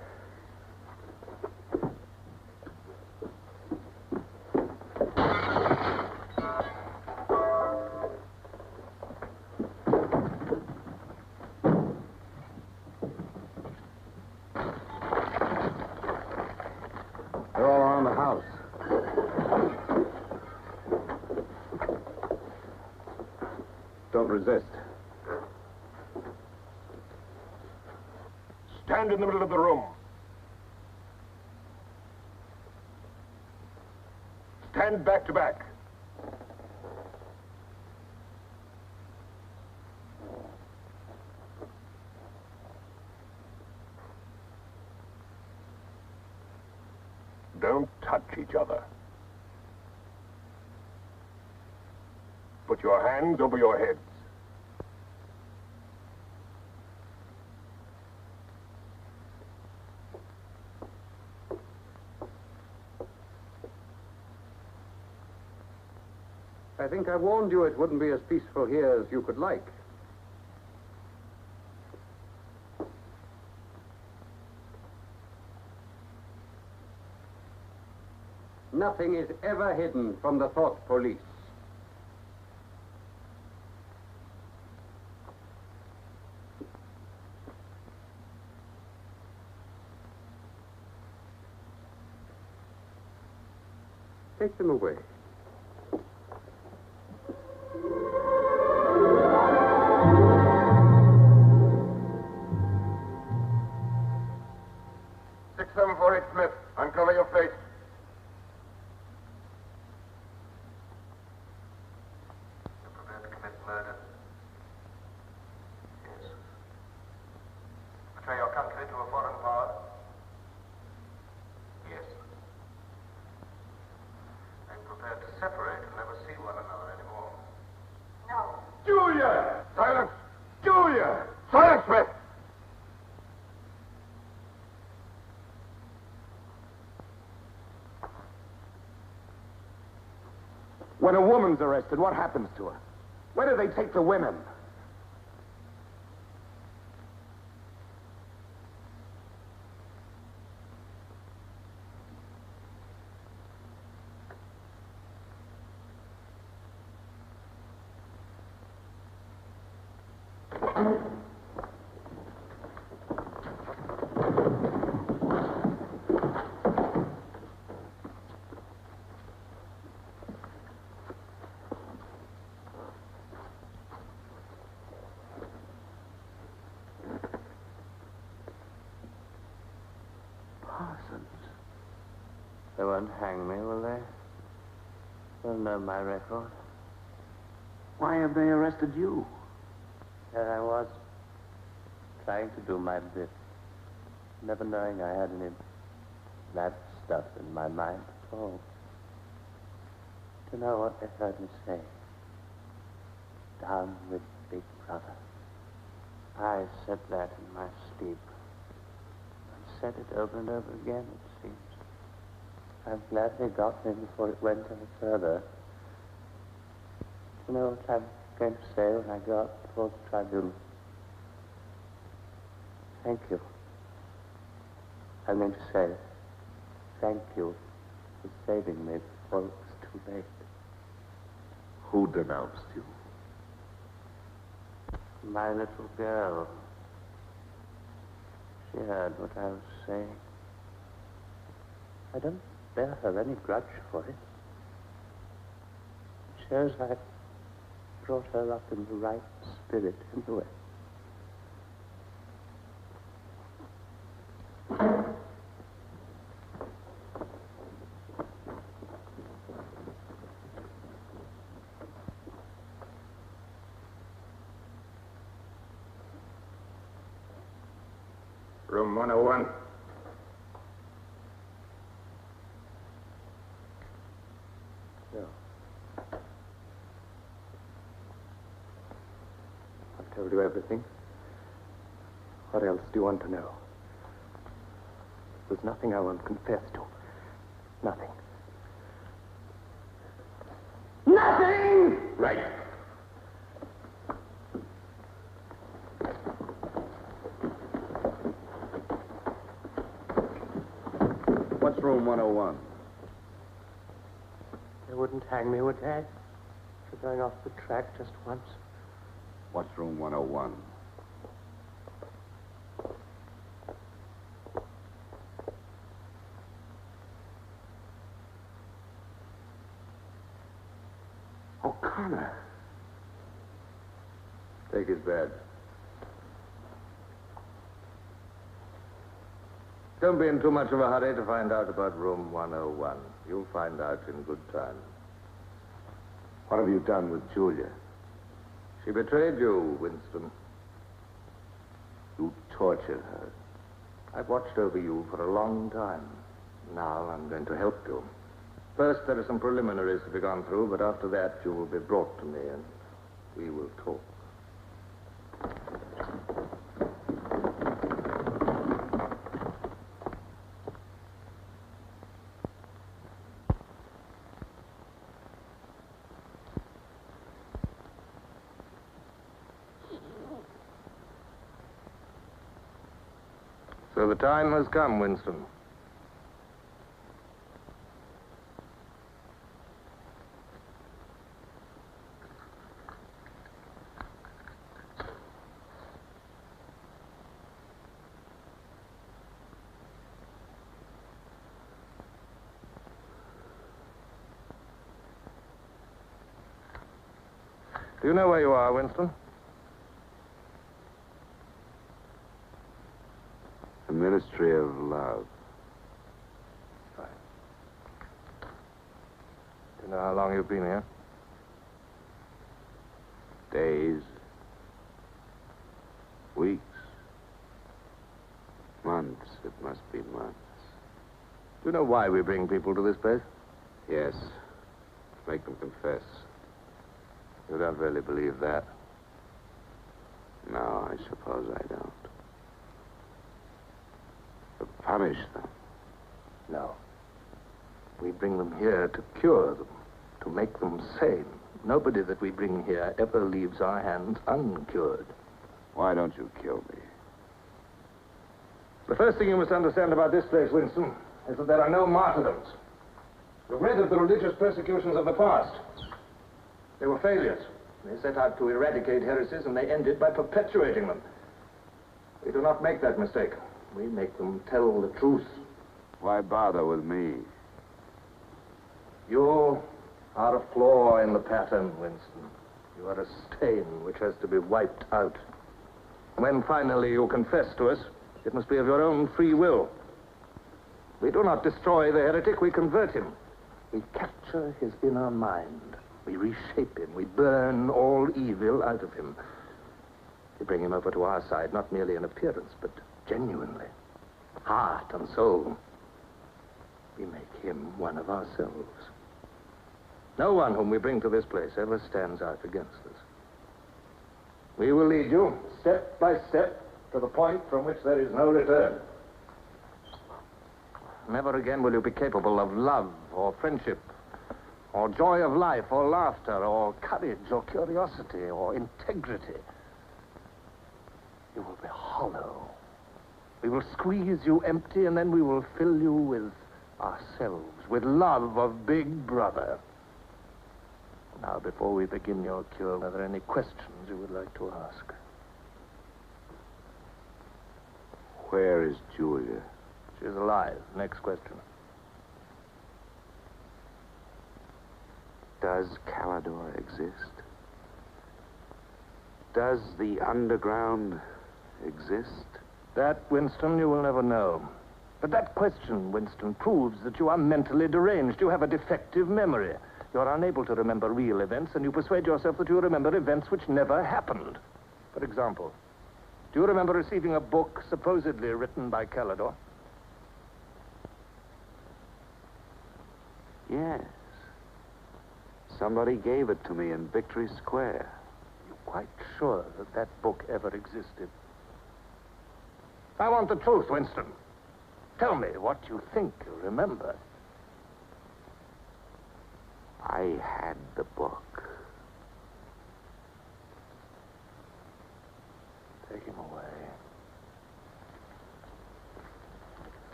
don't resist. Stand in the middle of the room. Stand back to back. Don't touch each other. Put your hands over your heads. I think I warned you it wouldn't be as peaceful here as you could like. Nothing is ever hidden from the thought police. Take them away. Smith, uncover your face. You're prepared to commit murder? Yes. Betray your country to a foreign power? Yes. Are you prepared to separate and never see one another anymore? No. Julia! Silence! Julia! Silence, Smith! When a woman's arrested, what happens to her? Where do they take the women? They won't hang me, will they? They'll know my record. Why have they arrested you? There I was, trying to do my bit, never knowing I had any bad stuff in my mind at all. Do you know what they heard me say? Down with Big Brother. I said that in my sleep. I said it over and over again, it seems. I'm glad they got me before it went any further. You know what I'm going to say when I go up before the tribunal? Thank you. I'm going to say thank you for saving me before it was too late. Who denounced you? My little girl. She heard what I was saying. I don't bear her any grudge for it. It shows I brought her up in the right spirit in the way. Room 101. I've told you everything. What else do you want to know? There's nothing I won't confess to. Nothing. Nothing! Right. What's room 101? They wouldn't hang me, would they? For going off the track just once. What's room 101? O'Connor. Take his badge. Don't be in too much of a hurry to find out about room 101. You'll find out in good time. What have you done with Julia? She betrayed you, Winston. You tortured her. I've watched over you for a long time. Now I'm going to help you. First, there are some preliminaries to be gone through, but after that, you will be brought to me and we will talk. So the time has come, Winston. Do you know where you are, Winston? The Ministry of Love. Right. Do you know how long you've been here? Days. Weeks. Months. It must be months. Do you know why we bring people to this place? Yes. Make them confess. You don't really believe that? No, I suppose I don't. To punish them. No. We bring them here to cure them, to make them sane. Nobody that we bring here ever leaves our hands uncured. Why don't you kill me? The first thing you must understand about this place, Winston, is that there are no martyrdoms. You've read of the religious persecutions of the past. They were failures. They set out to eradicate heresies, and they ended by perpetuating them. We do not make that mistake. We make them tell the truth. Why bother with me? You are a flaw in the pattern, Winston. You are a stain which has to be wiped out. When finally you confess to us, it must be of your own free will. We do not destroy the heretic, we convert him. We capture his inner mind. We reshape him. We burn all evil out of him. We bring him over to our side, not merely in appearance, but genuinely. Heart and soul. We make him one of ourselves. No one whom we bring to this place ever stands out against us. We will lead you, step by step, to the point from which there is no return. Never again will you be capable of love or friendship, or joy of life, or laughter, or courage, or curiosity, or integrity. You will be hollow. We will squeeze you empty, and then we will fill you with ourselves, with love of Big Brother. Now, before we begin your cure, are there any questions you would like to ask? Where is Julia? She's alive. Next question. Does Calidor exist? Does the underground exist? That, Winston, you will never know. But that question, Winston, proves that you are mentally deranged. You have a defective memory. You are unable to remember real events, and you persuade yourself that you remember events which never happened. For example, do you remember receiving a book supposedly written by Calidor? Yes. Somebody gave it to me in Victory Square. You're quite sure that that book ever existed? I want the truth, Winston. Tell me what you think you remember. I had the book. Take him away.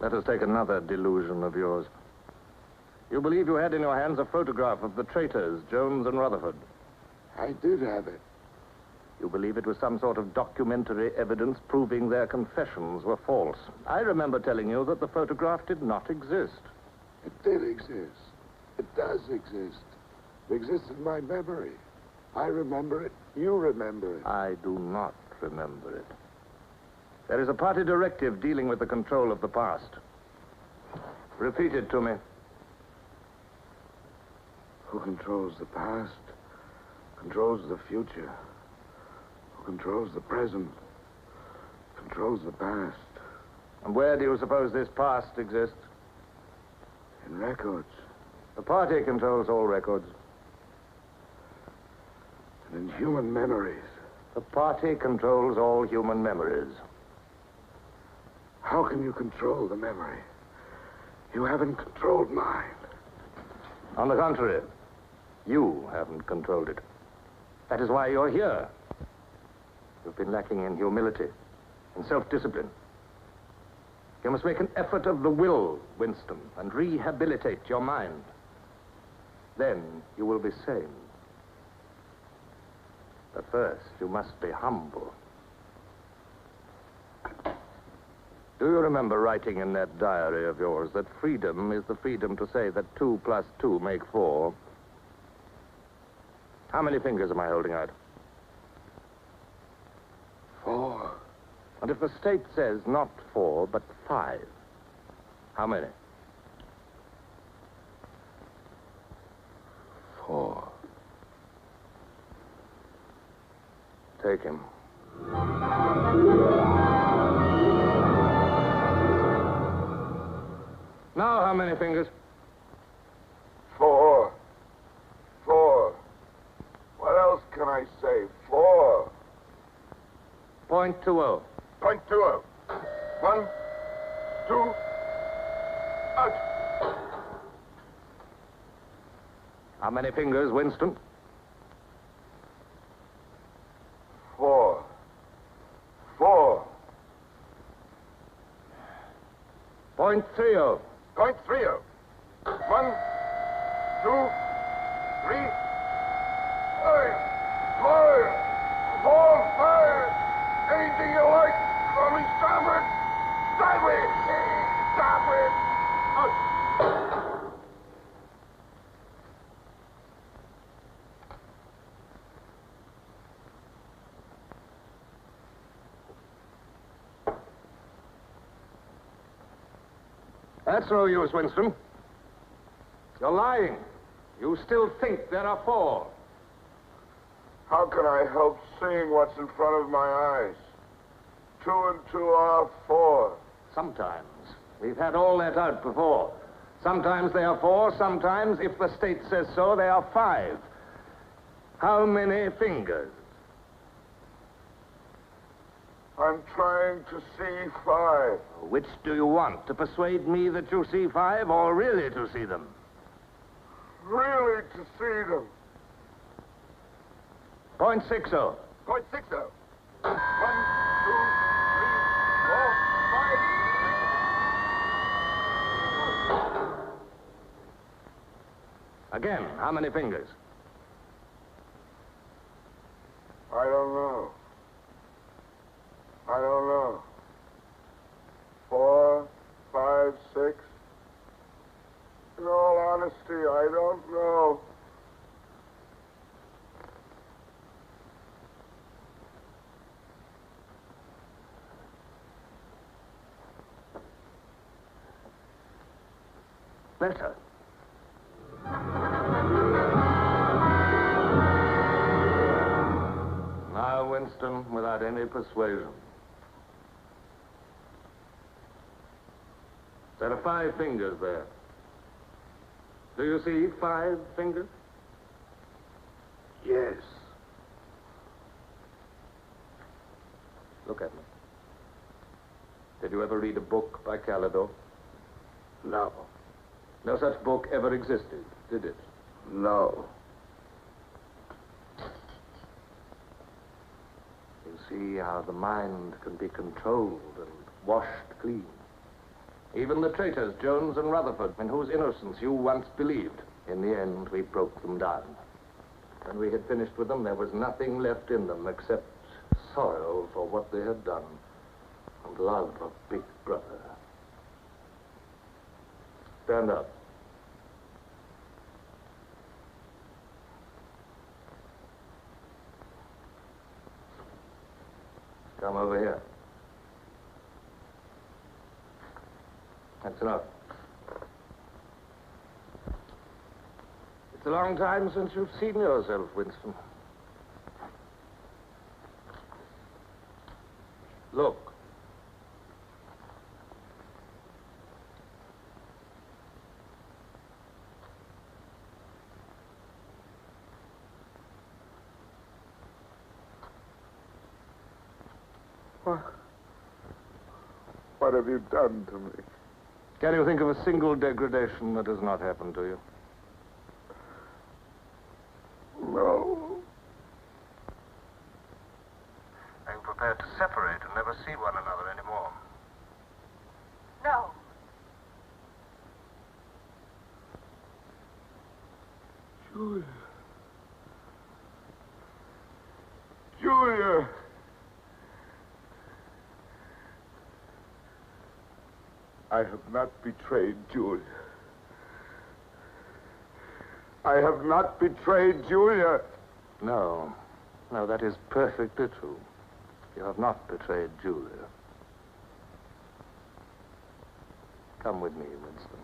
Let us take another delusion of yours. You believe you had in your hands a photograph of the traitors, Jones and Rutherford. I did have it. You believe it was some sort of documentary evidence proving their confessions were false. I remember telling you that the photograph did not exist. It did exist. It does exist. It exists in my memory. I remember it. You remember it. I do not remember it. There is a party directive dealing with the control of the past. Repeat it to me. Who controls the past controls the future. Who controls the present controls the past. And where do you suppose this past exists? In records. The party controls all records. And in human memories. The party controls all human memories. How can you control the memory? You haven't controlled mine. On the contrary, you haven't controlled it. That is why you're here. You've been lacking in humility, in self-discipline. You must make an effort of the will, Winston, and rehabilitate your mind. Then you will be sane. But first, you must be humble. Do you remember writing in that diary of yours that freedom is the freedom to say that 2 plus 2 make 4? How many fingers am I holding out? 4. And if the state says not 4, but 5, how many? 4. Take him. Now, how many fingers? 4. 4. What else can I say? 4. .20. .20. 1, 2, out. How many fingers, Winston? 4. 4. .30. .30. 1, 2, 3, 5, 4, 5. Anything you like. Only starboard. Sideways. Starboard. Out. That's no use, Winston. You're lying. You still think there are 4. How can I help seeing what's in front of my eyes? 2 and 2 are 4. Sometimes. We've had all that out before. Sometimes they are 4, sometimes, if the state says so, they are 5. How many fingers? I'm trying to see 5. Which do you want? To persuade me that you see 5 or really to see them? Really to see them. .60. .60. 1, 2, 3, 4, 5. Again, how many fingers? I don't know. I don't know. 4, 5, 6. In all honesty, I don't know. Better. Now, Winston, without any persuasion. There are 5 fingers there. Do you see 5 fingers? Yes. Look at me. Did you ever read a book by Calidore? No. No such book ever existed, did it? No. You see how the mind can be controlled and washed clean. Even the traitors, Jones and Rutherford, in whose innocence you once believed, in the end we broke them down. When we had finished with them, there was nothing left in them except sorrow for what they had done and love of Big Brother. Stand up. Come over here. That's enough. It's a long time since you've seen yourself, Winston. Look. What have you done to me? Can you think of a single degradation that has not happened to you? No. Are you prepared to separate and never see one another anymore? No. Julia. Julia. I have not betrayed Julia. I have not betrayed Julia. No. No, that is perfectly true. You have not betrayed Julia. Come with me, Winston.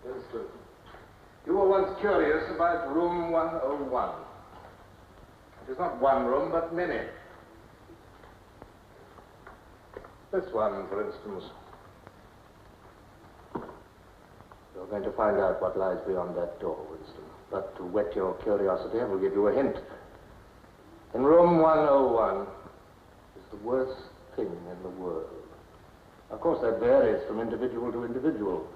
Winston, you were once curious about room 101. It is not one room, but many. This one, for instance. You're going to find out what lies beyond that door, Winston. But to whet your curiosity, I will give you a hint. In room 101 is the worst thing in the world. Of course, that varies from individual to individual.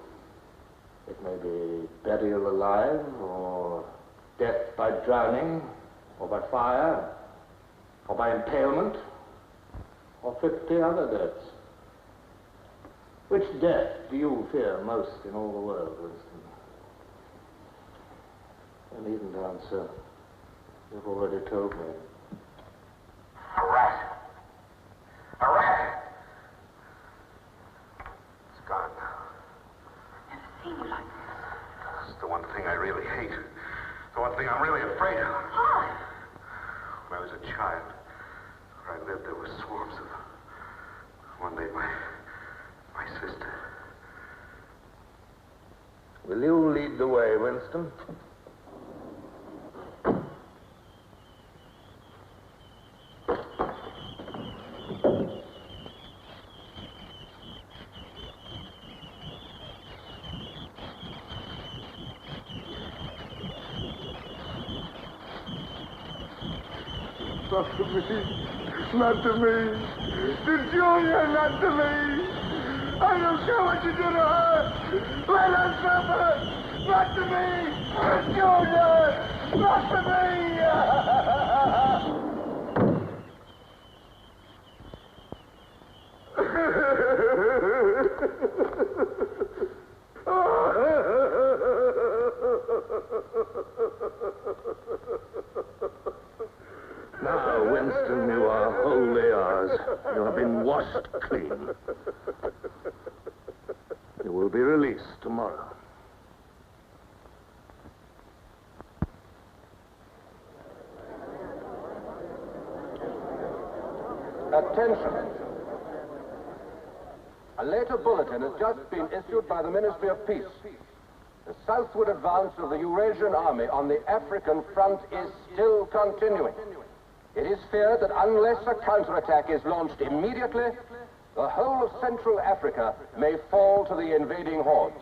It may be burial alive, or death by drowning, or by fire, or by impalement, or 50 other deaths. Which death do you fear most in all the world, Winston? You needn't answer. You've already told me. A rat. A rat. It's gone now. It's the one thing I really hate. The one thing I'm really afraid of. Why? When I was a child, where I lived, there were swarms of them. One day, my sister. Will you lead the way, Winston? Not to me. Not to me. To Julia, not to me. I don't care what you do to her. Let her suffer. Not to me. To Julia. Not to me. Now, Winston, you are wholly ours. You have been washed clean. You will be released tomorrow. Attention. A later bulletin has just been issued by the Ministry of Peace. The southward advance of the Eurasian army on the African front is still continuing. It is feared that unless a counterattack is launched immediately, the whole of Central Africa may fall to the invading hordes.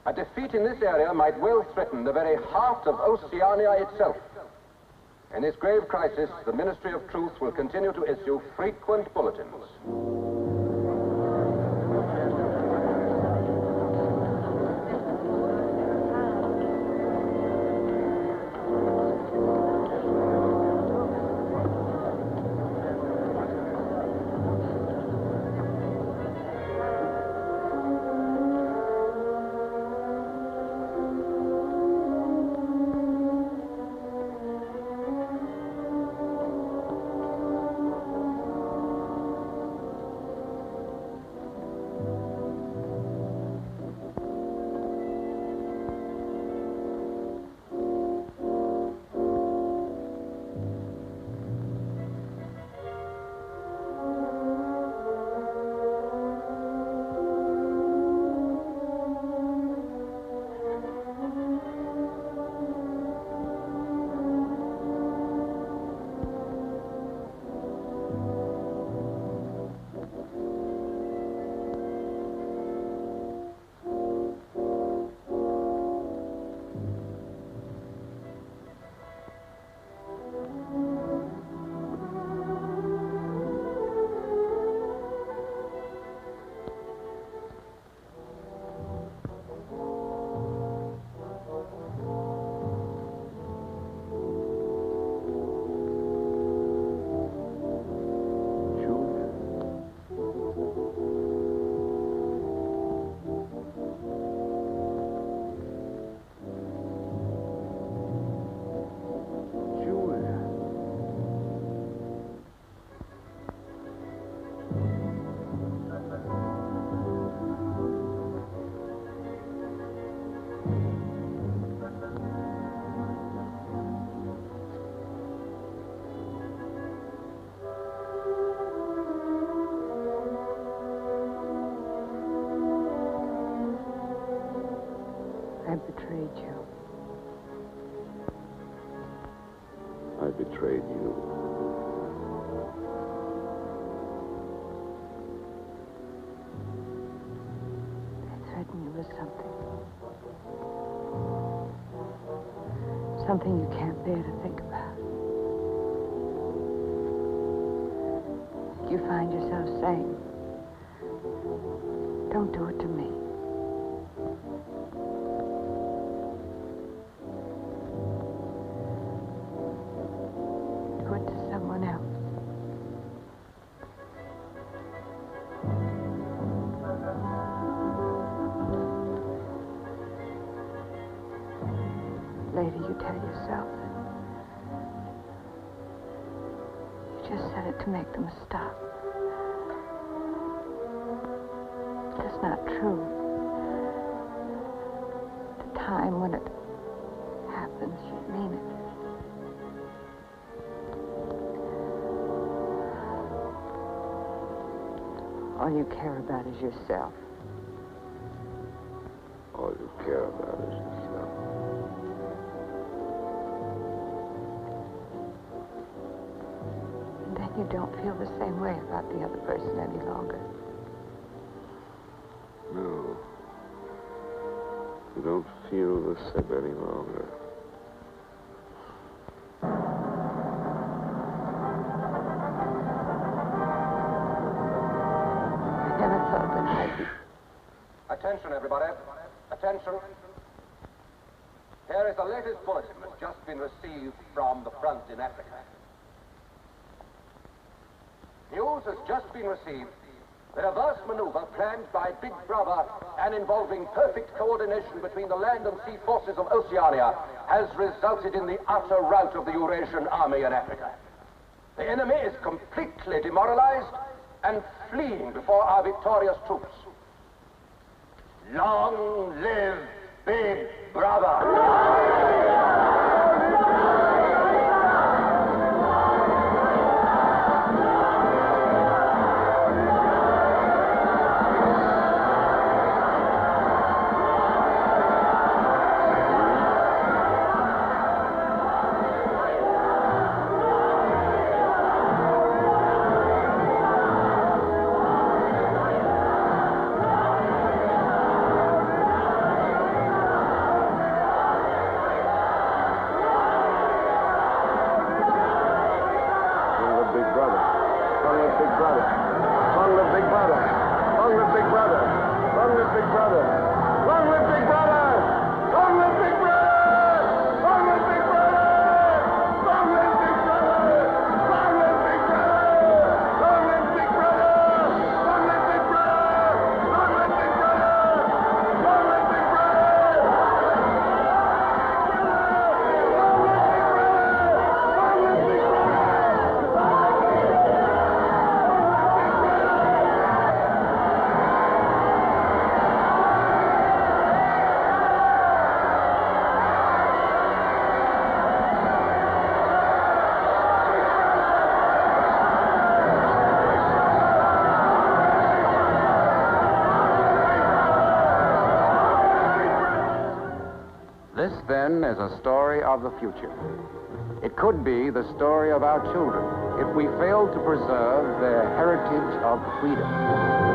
A defeat in this area might well threaten the very heart of Oceania itself. In this grave crisis, the Ministry of Truth will continue to issue frequent bulletins. betrayed you. They threaten you with something. Something you can't bear to think about. You find yourself saying, don't do it to me. Do it to someone else. Later, you tell yourself that you just said it to make them stop. That's not true. The time when it happens, you mean it. All you care about is yourself. All you care about is yourself. And then you don't feel the same way about the other person any longer. No. You don't feel the same any longer. I never thought that I'd be... Attention, everybody. Attention. Here is the latest bulletin that's just been received from the front in Africa. News has just been received that a vast maneuver planned by Big Brother and involving perfect coordination between the land and sea forces of Oceania has resulted in the utter rout of the Eurasian army in Africa. The enemy is completely demoralized and fleeing before our victorious troops. Long live Big Brother! This, then, is a story of the future. It could be the story of our children if we fail to preserve their heritage of freedom.